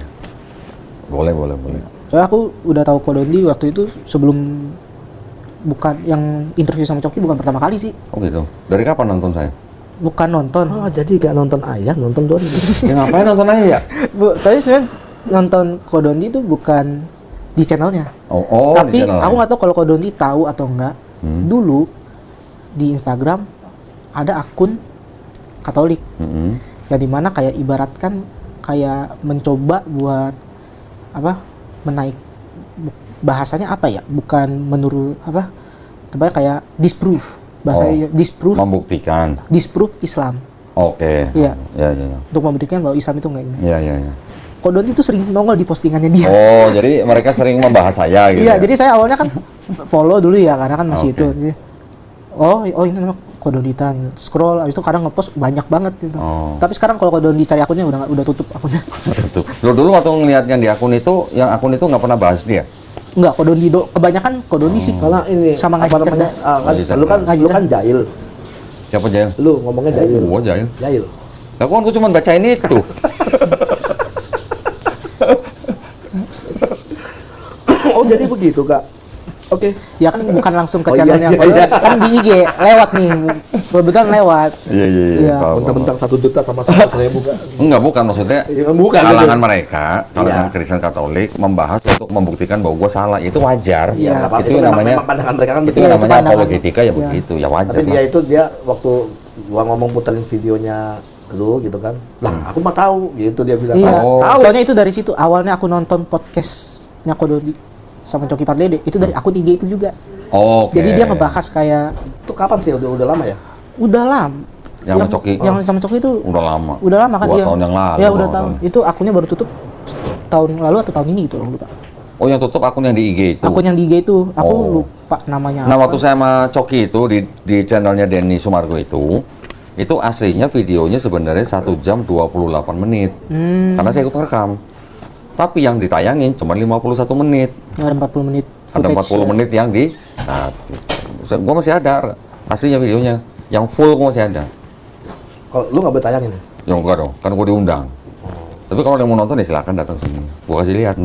Soalnya aku udah tahu Ko Dondi waktu itu sebelum, bukan yang interview sama Coki, bukan pertama kali sih. Oh gitu. Dari kapan nonton saya? Bukan nonton. Oh, jadi gak nonton ayah, nonton Dondi. Ya ngapain nonton aja ya? Tapi sebenarnya nonton Ko Dondi itu bukan di channelnya. Oh, tapi di channel aku lain. nggak tahu kalau Ko Dondi tahu atau enggak. Dulu di Instagram ada akun Katolik yang dimana kayak ibaratkan kayak mencoba buat menaik, bahasanya apa ya, bukan menurut tepatnya kayak disprove, bahasanya disprove, membuktikan, disprove Islam. Oke. Iya. Ya. Untuk membuktikan bahwa Islam itu enggak ini. Iya. Ko Dondi itu sering nongol di postingannya dia. Oh, jadi mereka sering membahas saya gitu. Iya, ya? jadi saya awalnya kan follow dulu ya, karena kan masih Oke. itu. Oh ini nama Kodonditan gitu. Scroll habis itu kadang ngepost banyak banget gitu. Oh. Tapi sekarang kalau Kodondi cari akunnya udah tutup akunnya. Betul. Lo dulu waktu ngeliat yang di akun itu nggak pernah bahas dia. Enggak, Kodondi kebanyakan Kodondi sih. Karena ini Sama ngaji cerdas. lu kan jahil. Siapa Jail? Lu ngomongnya jahil. Gua Jail. Jahil. Lah kan gua cuma bacain itu. Oh jadi begitu Kak. Oke. Ya kan bukan langsung ke Oh, iya, channelnya iya. kan di IG lewat nih. Kebetulan lewat. Iya. Bentang-bentang 1 juta sama 100.000 Kak. Enggak, bukan maksudnya. Iya, bukan, Kalangan gitu. mereka, kalangan Iya. Kristen Katolik membahas untuk membuktikan bahwa gua salah. Itu wajar. Iya, nggak apa-apa. Itu namanya memang pandangan mereka kan itu betul. Iya, itu namanya pandangan. apologetika ya Iya. begitu. Ya wajar. Tapi lah. dia waktu gua ngomong puterin videonya lu gitu kan. Lah, aku mah tahu gitu dia bilang. Iya. Oh. Tahu. Soalnya itu dari situ awalnya aku nonton podcastnya Kodondi sama Coki Pardede itu dari akun IG itu juga. Oke. Jadi dia ngebahas kayak Itu kapan sih? Udah lama ya? udah lama. Yang sama Coki? Yang sama Coki itu Udah lama. udah lama kan 2 dia. tahun yang lalu. Ya kalau udah nggak tahun. salah. Itu akunnya baru tutup tahun lalu atau tahun ini gitu loh lupa. Oh, yang tutup akun yang di IG itu. Akun yang di IG itu aku Oh. lupa namanya. Nah, apa. waktu saya sama Coki itu di channelnya Denny Sumargo itu aslinya videonya sebenarnya 1 jam 28 menit. Karena saya ikut rekam. Tapi yang ditayangin cuma 51 menit. Ada 40 menit Ada 40 menit yang di gua masih ada aslinya videonya. Yang full gua masih ada. Kalau lu nggak bertayangin ya? Ya enggak dong, kan gua diundang. Tapi kalau yang mau nonton ya silakan datang sini. Gua kasih lihat.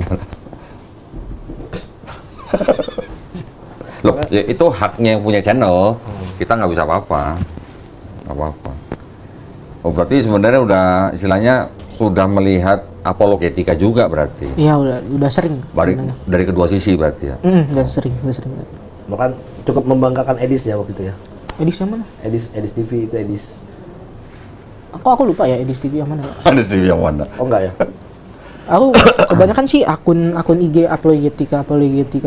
Loh, ya itu haknya yang punya channel. Kita nggak bisa apa-apa. Nggak apa-apa. Oh, berarti sebenarnya udah istilahnya sudah melihat apologetika juga berarti. Iya udah sering. Dari kedua sisi berarti ya. Udah sering. Bahkan cukup membanggakan Edis ya waktu itu ya. Edis yang mana? Edis TV itu Edis. Aku lupa ya Edis TV yang mana. Ada TV yang mana? Oh enggak ya? Aku kebanyakan sih akun IG apologetika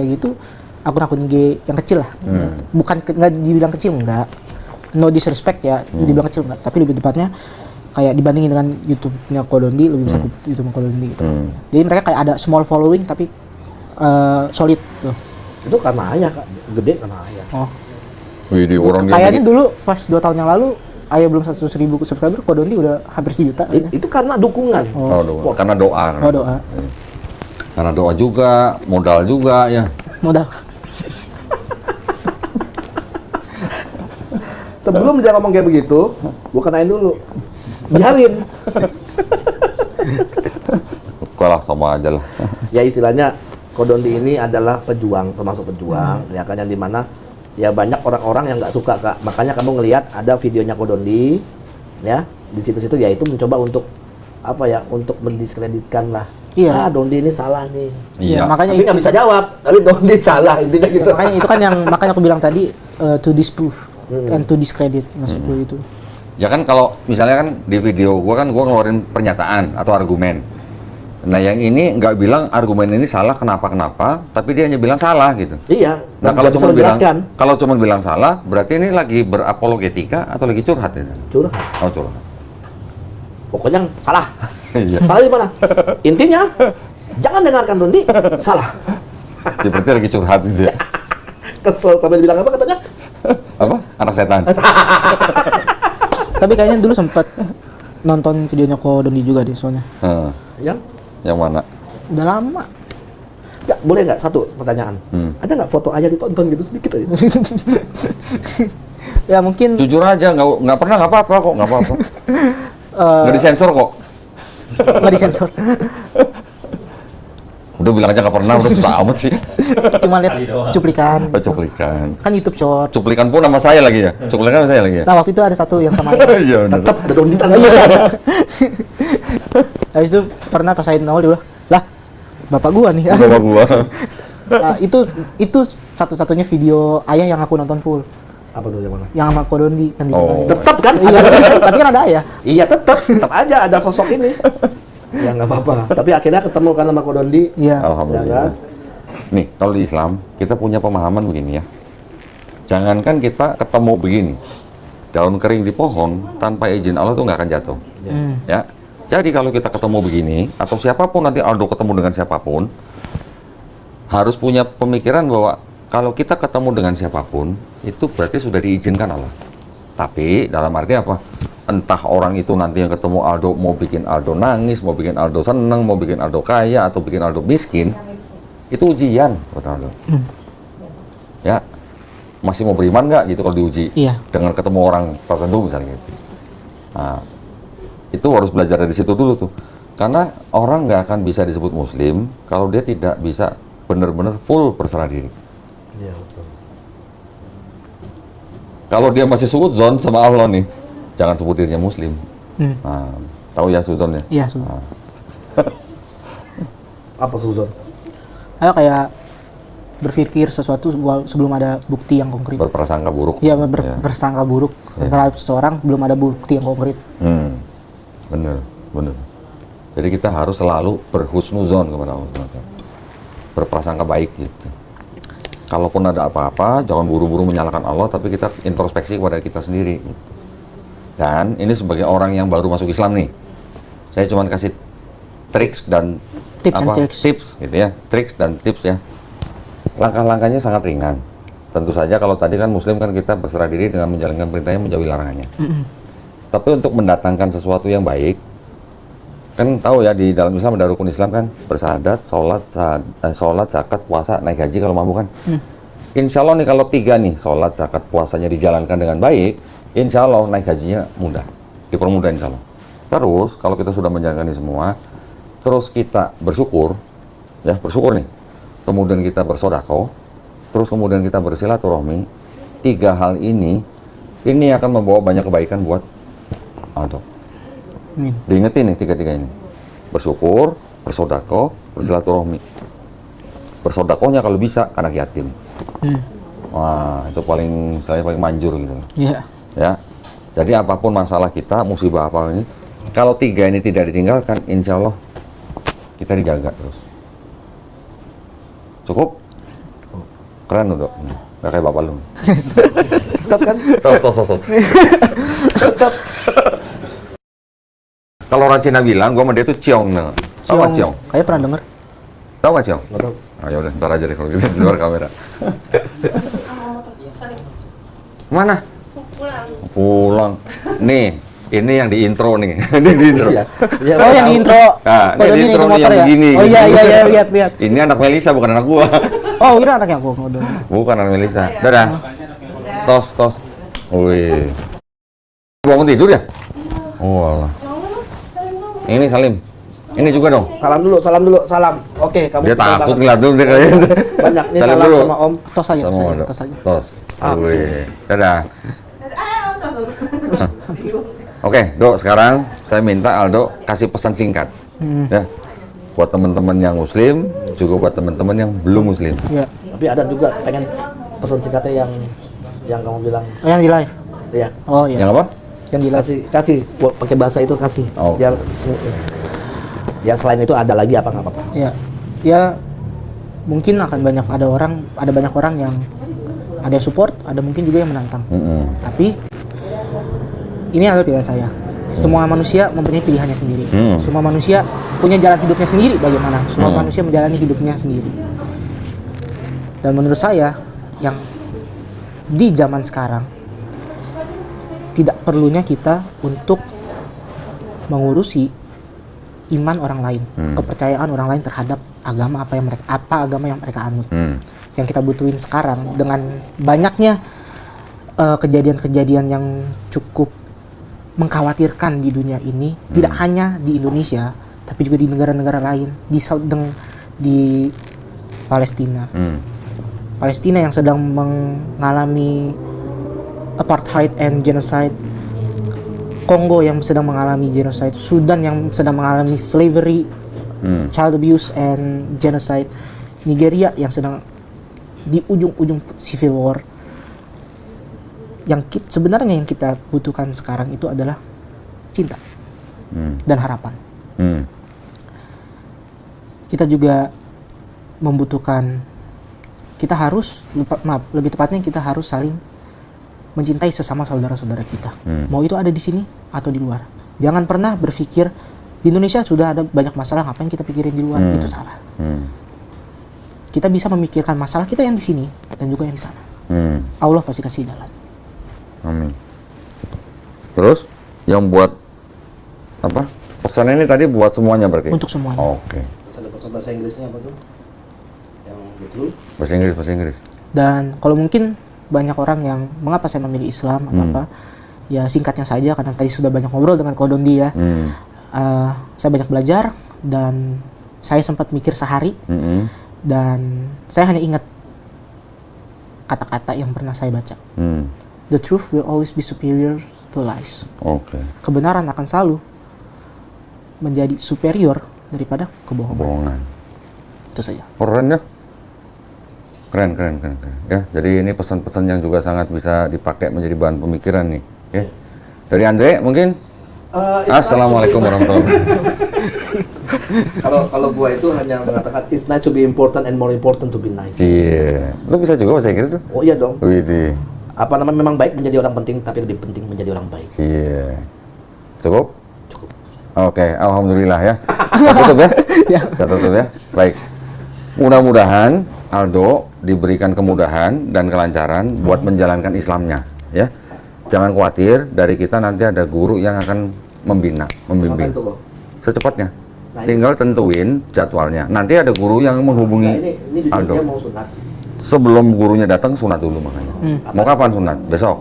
gitu. Akun IG yang kecil lah. Bukan nggak dibilang kecil enggak. No disrespect ya, dibilang kecil enggak. Tapi lebih tepatnya kayak dibandingin dengan YouTube-nya Kodondi lebih besar YouTube Kodondi gitu. Jadi mereka kayak ada small following tapi solid tuh. Itu karena ayah Kak. Gede karena ayah. Oh. Wih, di orang dia Kayaknya dulu pas 2 tahun yang lalu Ayah belum 100.000 subscriber, Kodondi udah hampir 1 juta. Itu karena dukungan. Oh, karena doa. Oh doa. Karena doa juga, modal juga ya. Modal. Sebelum dia ngomong kayak begitu, gua kenain dulu. Biarin. Kalah sama aja lah. Ya istilahnya Kodondi ini adalah pejuang, termasuk pejuang, ya kan, yang dimana ya banyak orang-orang yang nggak suka Kak. Makanya kamu ngelihat ada videonya Kodondi, ya di situ-situ ya itu mencoba untuk apa ya, untuk mendiskreditkan lah. Iya. Dondi ini salah nih. Iya. Makanya Tapi itu, nggak bisa jawab, tapi Dondi salah intinya gitu. makanya itu kan yang makanya aku bilang tadi to disprove and to discredit maksudku itu. Ya kan kalau misalnya kan di video gua ngeluarin pernyataan atau argumen. Nah yang ini nggak bilang argumen ini salah kenapa, tapi dia hanya bilang salah gitu. Iya. Nah kalau nggak bisa cuma menjelaskan. bilang salah, berarti ini lagi berapologetika atau lagi curhat itu? Curhat. Oh curhat. Pokoknya salah. Iya. Salah di mana? Intinya jangan dengarkan Dondi, salah. Ya, berarti lagi curhat gitu ya. Kesel sampai dibilang apa katanya? Apa? Anak setan. Tapi kayaknya dulu sempat nonton videonya Kodondi juga deh soalnya. Yang mana? Udah lama. nggak boleh nggak satu pertanyaan? Ada nggak foto aja ditonton gitu sedikit aja? Ya mungkin Jujur aja, nggak pernah, nggak apa-apa kok, nggak apa-apa. Nggak disensor kok. nggak disensor. Udah bilang aja nggak pernah, udah susah amat sih. Cuma lihat cuplikan. Oh, cuplikan. Kan YouTube Shorts. Cuplikan pun sama saya lagi ya. Cuplikan sama saya lagi ya. Nah waktu itu ada satu yang sama Iya benar. Tetap ada Dondi tanda. Habis itu pernah pas saya nongol dia bilang, lah bapak gua nih. Bapak gua. Nah, itu satu-satunya video ayah yang aku nonton full. Apa dulu yang mana? Yang sama Kodondi kan Oh. Tetap kan? Iya, tapi kan ada ayah. Iya tetap aja ada sosok ini. Ya nggak apa-apa. Tapi akhirnya ketemu kan sama Kodondi. Iya. Alhamdulillah. Nih, kalau di Islam kita punya pemahaman begini ya. Jangankan kita ketemu begini, daun kering di pohon tanpa izin Allah tuh nggak akan jatuh. Ya. Jadi kalau kita ketemu begini atau siapapun nanti Aldo ketemu dengan siapapun, harus punya pemikiran bahwa kalau kita ketemu dengan siapapun itu berarti sudah diizinkan Allah. Tapi dalam arti apa? Entah orang itu nanti yang ketemu Aldo mau bikin Aldo nangis, mau bikin Aldo seneng, mau bikin Aldo kaya, atau bikin Aldo miskin, itu ujian buat Aldo. Ya, masih mau beriman nggak gitu kalau diuji? Iya. Dengan ketemu orang tertentu misalnya gitu. Nah, itu harus belajar dari situ dulu tuh. Karena orang nggak akan bisa disebut Muslim kalau dia tidak bisa benar-benar full berserah diri. Iya, betul. Kalau dia masih suudzon sama Allah nih, jangan sebut dirinya Muslim. Nah, tahu ya suudzon ya? Iya, sudah. Nah, Apa suzon? Kayak berpikir sesuatu sebelum ada bukti yang konkret. berprasangka buruk. Iya, bersangka buruk terhadap seseorang belum ada bukti yang konkret. Bener. Jadi kita harus selalu berhusnuzon kepada Allah SWT. Berprasangka baik gitu. Kalaupun ada apa-apa, jangan buru-buru menyalahkan Allah, tapi kita introspeksi kepada kita sendiri. Gitu. Dan ini sebagai orang yang baru masuk Islam nih, saya cuma kasih triks dan tips gitu ya, triks dan tips ya. Langkah-langkahnya sangat ringan. Tentu saja kalau tadi kan Muslim kan kita berserah diri dengan menjalankan perintahnya, menjauhi larangannya. Tapi untuk mendatangkan sesuatu yang baik, kan tahu ya di dalam Islam ada rukun Islam kan, bersahadat, sholat, zakat, puasa, naik haji kalau mampu kan. Insya Allah nih kalau 3 nih, sholat, zakat, puasanya dijalankan dengan baik, insya Allah naik hajinya mudah, dipermudah insya Allah. Terus kalau kita sudah menjalankan ini semua, terus kita bersyukur, ya bersyukur nih, kemudian kita bersodako, terus kemudian kita bersilaturahmi, 3 hal ini akan membawa banyak kebaikan buat Aldo. Diingetin nih 3 ini. Bersyukur, bersodako, bersilaturahmi. Bersodakohnya kalau bisa ke anak yatim. Wah, itu saya paling manjur gitu. Iya. Ya. Jadi apapun masalah kita, musibah apa ini, kalau 3 ini tidak ditinggalkan, insya Allah kita dijaga terus. Cukup? Keren loh, Dok. Gak kayak bapak lu. Tetap kan? Tos. Tetap. Kalau orang Cina bilang, gua sama dia tuh ciong. Tahu nggak ciong? Kayak pernah denger. Tahu nggak ciong? Nggak tahu. Ya udah, ntar aja deh kalau gitu di luar kamera. Mana? Pulang. Nih, ini yang di intro nih. Ini di intro. Iya. Iya, Oh, yang di intro. Nah, ini di intro nih yang begini. Oh iya, lihat. Ini anak Melisa bukan anak gua. Oh, kira anaknya aku udah. Bukan anak Melisa. Dadah. Tos. Wih. Bangun tidur ya? Oh, Allah. Ini Salim. Ini juga dong. Salam dulu. Oke, kamu Dia pintar takut banget. ngeliat dulu dia kayaknya. Banyak nih Salam salam dulu. sama Om. Tos aja. Tos. Wih. Dadah. Oke, Dok, sekarang saya minta Aldo kasih pesan singkat. Ya. Buat teman-teman yang muslim, juga buat teman-teman yang belum muslim. Iya. Tapi ada juga pengen pesan singkatnya yang kamu bilang. Oh, yang di live. Iya. Oh iya. Yang apa? Yang di live. Kasih pakai bahasa itu kasih. Oh. Biar ya selain itu ada lagi apa nggak apa-apa. Iya. Ya mungkin akan ada banyak orang yang ada yang support, ada mungkin juga yang menantang. Tapi ini adalah pilihan saya. Semua manusia mempunyai pilihannya sendiri. Semua manusia punya jalan hidupnya sendiri. Bagaimana? Semua manusia menjalani hidupnya sendiri. Dan menurut saya, yang di zaman sekarang tidak perlunya kita untuk mengurusi iman orang lain, kepercayaan orang lain terhadap agama agama yang mereka anut. Yang kita butuhin sekarang dengan banyaknya kejadian-kejadian yang cukup mengkhawatirkan di dunia ini, tidak hanya di Indonesia, tapi juga di negara-negara lain, di Palestina. Palestina yang sedang mengalami apartheid and genocide, Kongo yang sedang mengalami genocide, Sudan yang sedang mengalami slavery, child abuse and genocide, Nigeria yang sedang di ujung-ujung civil war. Sebenarnya yang kita butuhkan sekarang itu adalah cinta dan harapan. Kita juga membutuhkan, lebih tepatnya kita harus saling mencintai sesama saudara-saudara kita. Mau itu ada di sini atau di luar. Jangan pernah berpikir di Indonesia sudah ada banyak masalah, ngapain kita pikirin di luar. Itu salah. Kita bisa memikirkan masalah kita yang di sini dan juga yang di sana. Allah pasti kasih jalan. Amin. Terus yang buat apa? Pesan ini tadi buat semuanya berarti? Untuk semuanya. Oke. Ada pesan bahasa Inggrisnya apa tuh? Yang gitu. Bahasa Inggris. Dan kalau mungkin banyak orang yang mengapa saya memilih Islam atau apa, ya singkatnya saja karena tadi sudah banyak ngobrol dengan Kodondi ya. Saya banyak belajar dan saya sempat mikir sehari dan saya hanya ingat kata-kata yang pernah saya baca. The truth will always be superior to lies. Oke. Kebenaran akan selalu menjadi superior daripada kebohongan. Itu saja. Keren ya. Keren. Ya, jadi ini pesan-pesan yang juga sangat bisa dipakai menjadi bahan pemikiran nih. Ya. Dari Andre mungkin. Assalamualaikum warahmatullahi wabarakatuh. Kalau gua itu hanya mengatakan it's nice to be important and more important to be nice. Iya. Lu bisa juga bahasa Inggris tuh? Oh iya dong. Widih. Apa namanya, memang baik menjadi orang penting, tapi lebih penting menjadi orang baik. Iya. Cukup? Oke, alhamdulillah ya. Kita tutup ya? Kita tutup ya. Baik. Mudah-mudahan Aldo diberikan kemudahan dan kelancaran buat menjalankan Islamnya, ya. Jangan khawatir, dari kita nanti ada guru yang akan membina, membimbing. Kapan tuh, Bang? Secepatnya. Nah, Tinggal tentuin jadwalnya. Nanti ada guru yang menghubungi Nah, ini jujur Aldo. dia mau sunat. Sebelum gurunya datang sunat dulu makanya. Mau kapan sunat? Besok.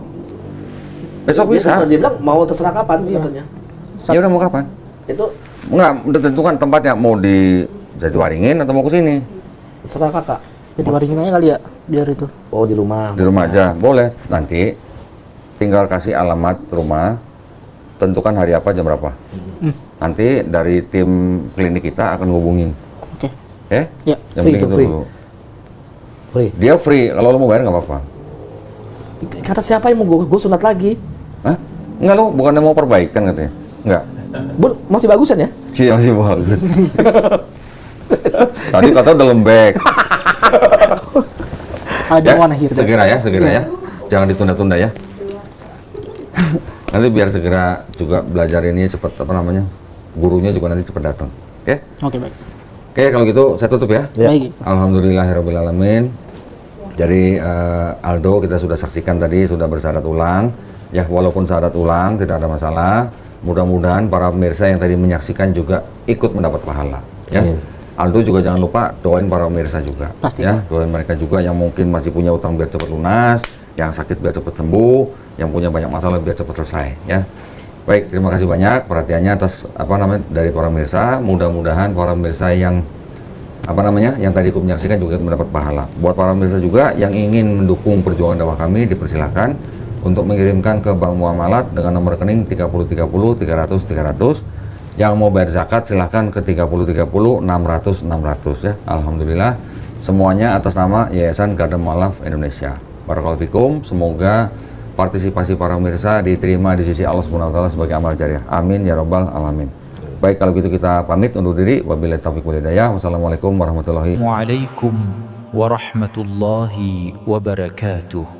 Besok bisa. Dia bilang mau terserah kapan katanya. Ya udah mau kapan? Itu Enggak, udah tentukan tempatnya mau di Jatiwaringin atau mau ke sini. terserah kakak. Jadi waringin aja kali ya biar itu. Oh di rumah. Di rumah aja, boleh. Nanti tinggal kasih alamat rumah, tentukan hari apa, jam berapa. Nanti dari tim klinik kita akan ngubungin. Oke. Ya? Ya. Yang Free penting itu, itu free. dulu. Free. Dia free, kalau lo mau bayar nggak apa-apa. Kata siapa yang mau gue sunat lagi? Hah? Enggak, lo bukannya mau perbaikan katanya? Enggak. Bun, masih bagusan ya? Sih, masih bagus. Tadi kata udah lembek. I don't wanna hear that. Segera ya. Jangan ditunda-tunda ya. Nanti biar segera juga belajar ini cepat, apa namanya, gurunya juga nanti cepat datang. Oke? Oke, baik. Oke, kalau gitu saya tutup ya. Ya. Baik. Alhamdulillahirrahmanirrahim. Jadi Aldo kita sudah saksikan tadi, sudah bersyarat ulang. Ya, walaupun syarat ulang tidak ada masalah. Mudah-mudahan para pemirsa yang tadi menyaksikan juga ikut mendapat pahala. Ya. Amin. Aldo juga jangan lupa doain para pemirsa juga. Pasti. Ya, doain mereka juga yang mungkin masih punya utang biar cepat lunas, yang sakit biar cepat sembuh, yang punya banyak masalah biar cepat selesai. Ya. Baik, terima kasih banyak perhatiannya atas dari para pemirsa. Mudah-mudahan para pemirsa yang yang tadi ikut menyaksikan juga mendapat pahala. Buat para pemirsa juga yang ingin mendukung perjuangan dakwah kami, dipersilakan untuk mengirimkan ke Bank Muamalat dengan nomor rekening 3030 300 300. Yang mau bayar zakat silahkan ke 3030 600 600 ya. Alhamdulillah semuanya atas nama Yayasan Garda Mualaf Indonesia. Barakallahu fikum, semoga partisipasi para pemirsa diterima di sisi Allah Subhanahu wa taala sebagai amal jariah. Amin ya rabbal alamin. Baik, kalau gitu kita pamit undur diri. Wabillahi taufiq wal hidayah. Wassalamualaikum warahmatullahi Waalaikum warahmatullahi wabarakatuh.